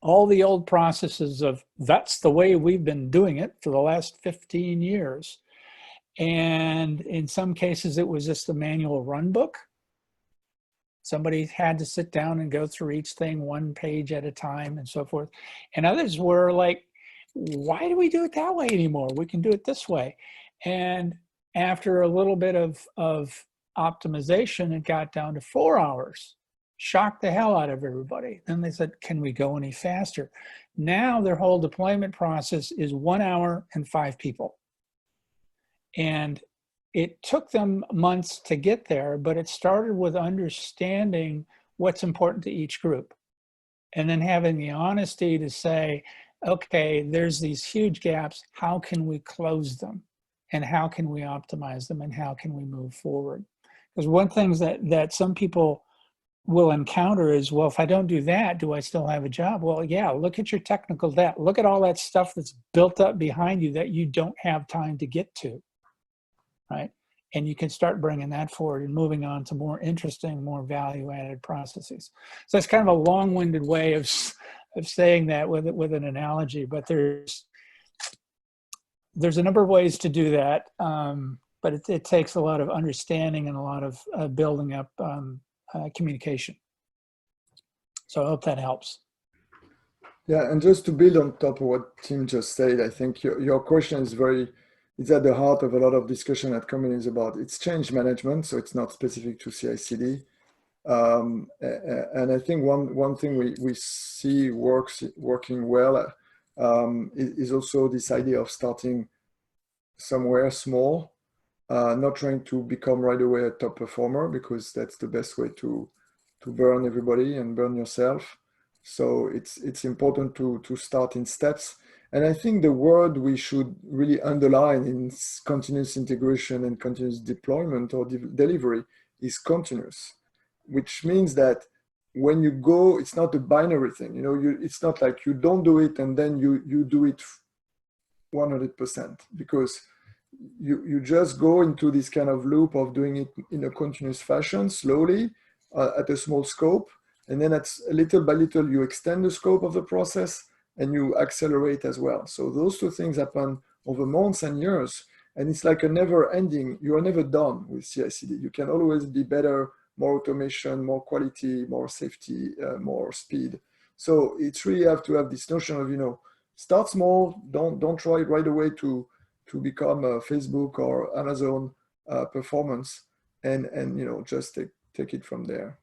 All the old processes of, that's the way we've been doing it for the last 15 years. And in some cases, it was just a manual run book. Somebody had to sit down and go through each thing one page at a time and so forth. And others were like, why do we do it that way anymore? We can do it this way. And after a little bit of optimization, it got down to 4 hours. Shocked the hell out of everybody. Then they said, can we go any faster? Now their whole deployment process is 1 hour and 5 people. And it took them months to get there, but it started with understanding what's important to each group. And then having the honesty to say, okay, there's these huge gaps. How can we close them? And how can we optimize them? And how can we move forward? Because one thing that some people will encounter is, well, if I don't do that, do I still have a job? Well, yeah, look at your technical debt. Look at all that stuff that's built up behind you that you don't have time to get to, right? And you can start bringing that forward and moving on to more interesting, more value-added processes. So it's kind of a long-winded way of saying that with an analogy, but there's a number of ways to do that, but it takes a lot of understanding and a lot of building up communication. So I hope that helps. Yeah, and just to build on top of what Tim just said, I think your question is it's at the heart of a lot of discussion at Common is about it's change management, so it's not specific to CI/CD. And I think one thing we see working well is also this idea of starting somewhere small, not trying to become right away a top performer, because that's the best way to burn everybody and burn yourself. So it's important to start in steps. And I think the word we should really underline in continuous integration and continuous deployment or delivery is continuous, which means that when you go, it's not a binary thing. You know, it's not like you don't do it and then you do it 100%, because you just go into this kind of loop of doing it in a continuous fashion, slowly, at a small scope. And then it's little by little, you extend the scope of the process and you accelerate as well. So those two things happen over months and years. And it's like a never ending, you are never done with CI/CD. You can always be better, more automation, more quality, more safety, more speed. So it's really have to have this notion of, you know, start small, don't try right away to become a Facebook or Amazon performance, and you know, just take it from there.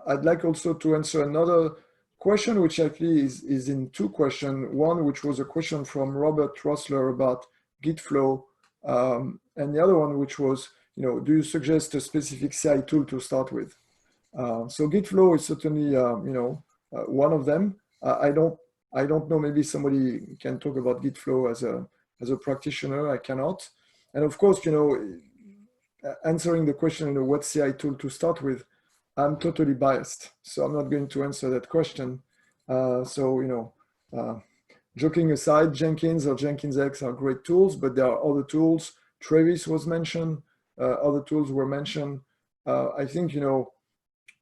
I'd like also to answer another question, which actually is in two questions. One, which was a question from Robert Rossler about Git flow, and the other one, which was, you know, do you suggest a specific CI tool to start with? So Git flow is certainly, you know, one of them. I don't know, maybe somebody can talk about Git flow as a practitioner. I cannot. And of course, you know, answering the question, you know, what CI tool to start with, I'm totally biased, so I'm not going to answer that question. So, you know, joking aside, Jenkins or Jenkins X are great tools, but there are other tools. Travis was mentioned, other tools were mentioned. I think, you know,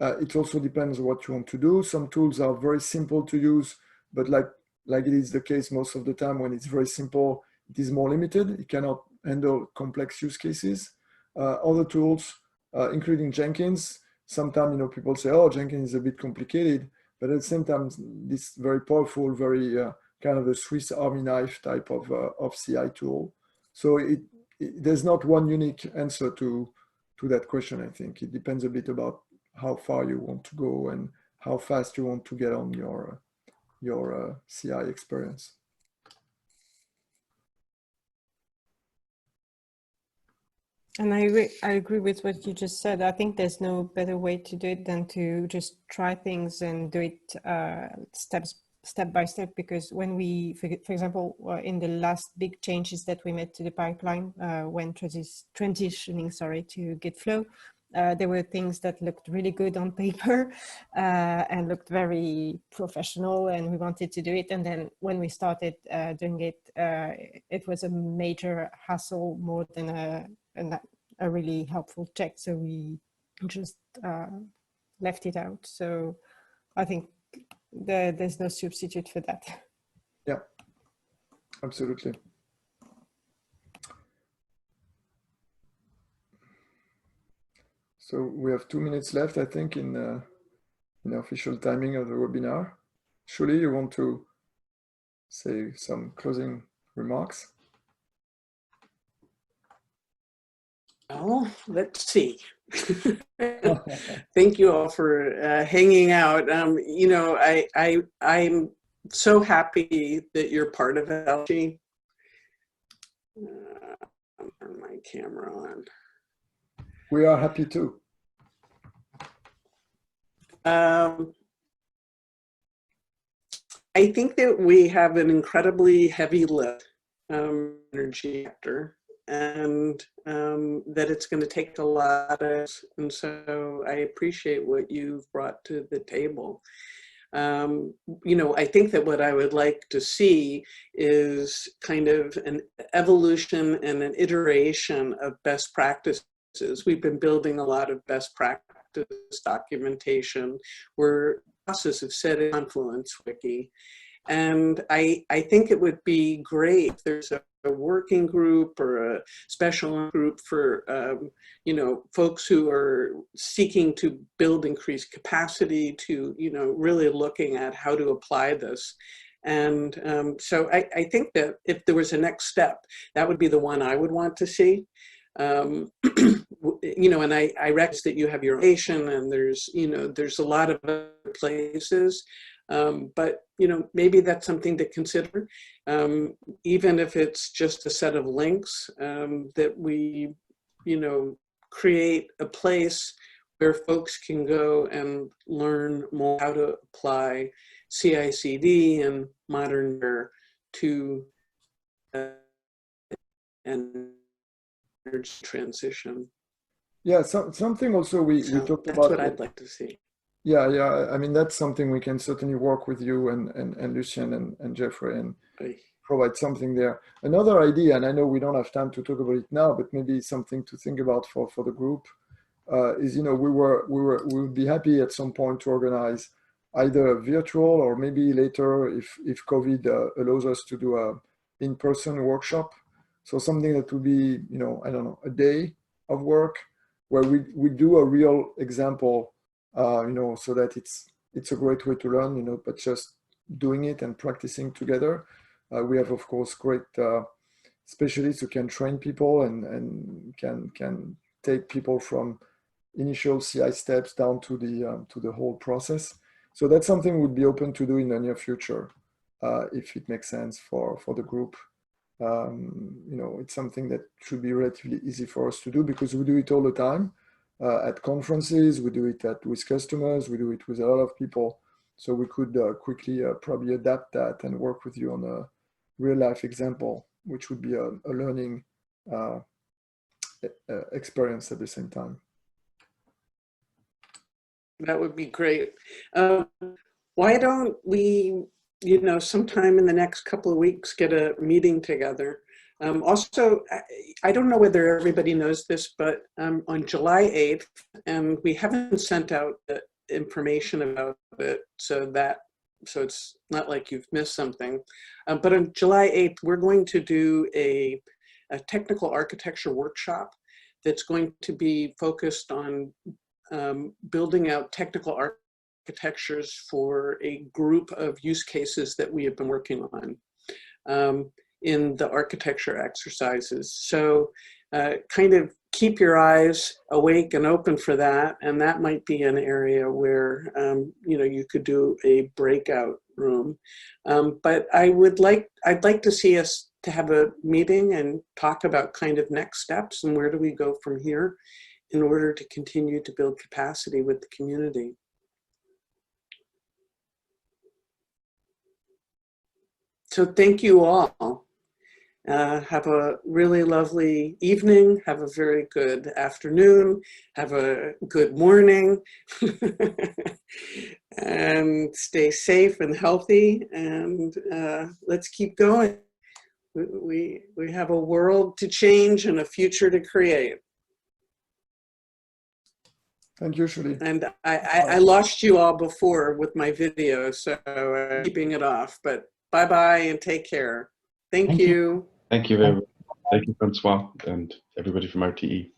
it also depends what you want to do. Some tools are very simple to use, but like it is the case most of the time, when it's very simple, it is more limited. It cannot handle complex use cases. Other tools, including Jenkins, sometimes, you know, people say, oh, Jenkins is a bit complicated, but at the same time, this very powerful, very kind of a Swiss Army knife type of CI tool. So there's not one unique answer to that question. I think it depends a bit about how far you want to go and how fast you want to get on your CI experience. And I agree with what you just said. I think there's no better way to do it than to just try things and do it step by step. Because when we, for example, in the last big changes that we made to the pipeline, when transitioning, to Git flow, there were things that looked really good on paper and looked very professional, and we wanted to do it. And then when we started doing it, it was a major hassle more than a really helpful check. So we just left it out. So I think there's no substitute for that. Yeah, absolutely. So we have 2 minutes left, I think, in the official timing of the webinar. Shuli, you want to say some closing remarks? Well, let's see. Thank you all for hanging out. You know, I'm so happy that you're part of LG. I'll turn my camera on. We are happy too. I think that we have an incredibly heavy lift, energy chapter, and that it's going to take a lot of, and so I appreciate what you've brought to the table. You know, I think that what I would like to see is kind of an evolution and an iteration of best practices. We've been building a lot of best practice documentation. We're process of setting Confluence Wiki. And I think it would be great if there's a working group or a special group for, you know, folks who are seeking to build increased capacity to, you know, really looking at how to apply this. And so I think that if there was a next step, that would be the one I would want to see. You know, and I recognize that you have your nation and there's, you know, there's a lot of other places. But, you know, maybe that's something to consider, even if it's just a set of links that we, you know, create a place where folks can go and learn more how to apply CI/CD and modern to and energy transition. Yeah, so, something also we talked that's about. That's what I'd like to see. Yeah, yeah. I mean, that's something we can certainly work with you and Lucien and Jeffrey and provide something there. Another idea, and I know we don't have time to talk about it now, but maybe something to think about for the group is, you know, we would be happy at some point to organize either a virtual or maybe later if COVID allows us to do a in-person workshop. So something that would be, you know, I don't know, a day of work where we do a real example. You know, so that it's a great way to learn, you know, but just doing it and practicing together. We have, of course, great specialists who can train people and can take people from initial CI steps down to the whole process. So that's something we'd be open to do in the near future, if it makes sense for the group. You know, it's something that should be relatively easy for us to do because we do it all the time. At conferences, we do it with customers, we do it with a lot of people. So we could quickly probably adapt that and work with you on a real life example, which would be a learning experience at the same time. That would be great. Why don't we, you know, sometime in the next couple of weeks, get a meeting together? Also, I don't know whether everybody knows this, but on July 8th, and we haven't sent out the information about it, so it's not like you've missed something. But on July 8th, we're going to do a technical architecture workshop that's going to be focused on building out technical architectures for a group of use cases that we have been working on. In the architecture exercises. So kind of keep your eyes awake and open for that. And that might be an area where, you know, you could do a breakout room. But I'd like to see us to have a meeting and talk about kind of next steps and where do we go from here in order to continue to build capacity with the community. So thank you all. Have a really lovely evening, have a very good afternoon, have a good morning, and stay safe and healthy, and let's keep going. We have a world to change and a future to create. Thank you, Shuli. And I lost you all before with my video, so I'm keeping it off, but bye-bye and take care. Thank you. Thank you very much. Thank you, Francois, and everybody from RTE.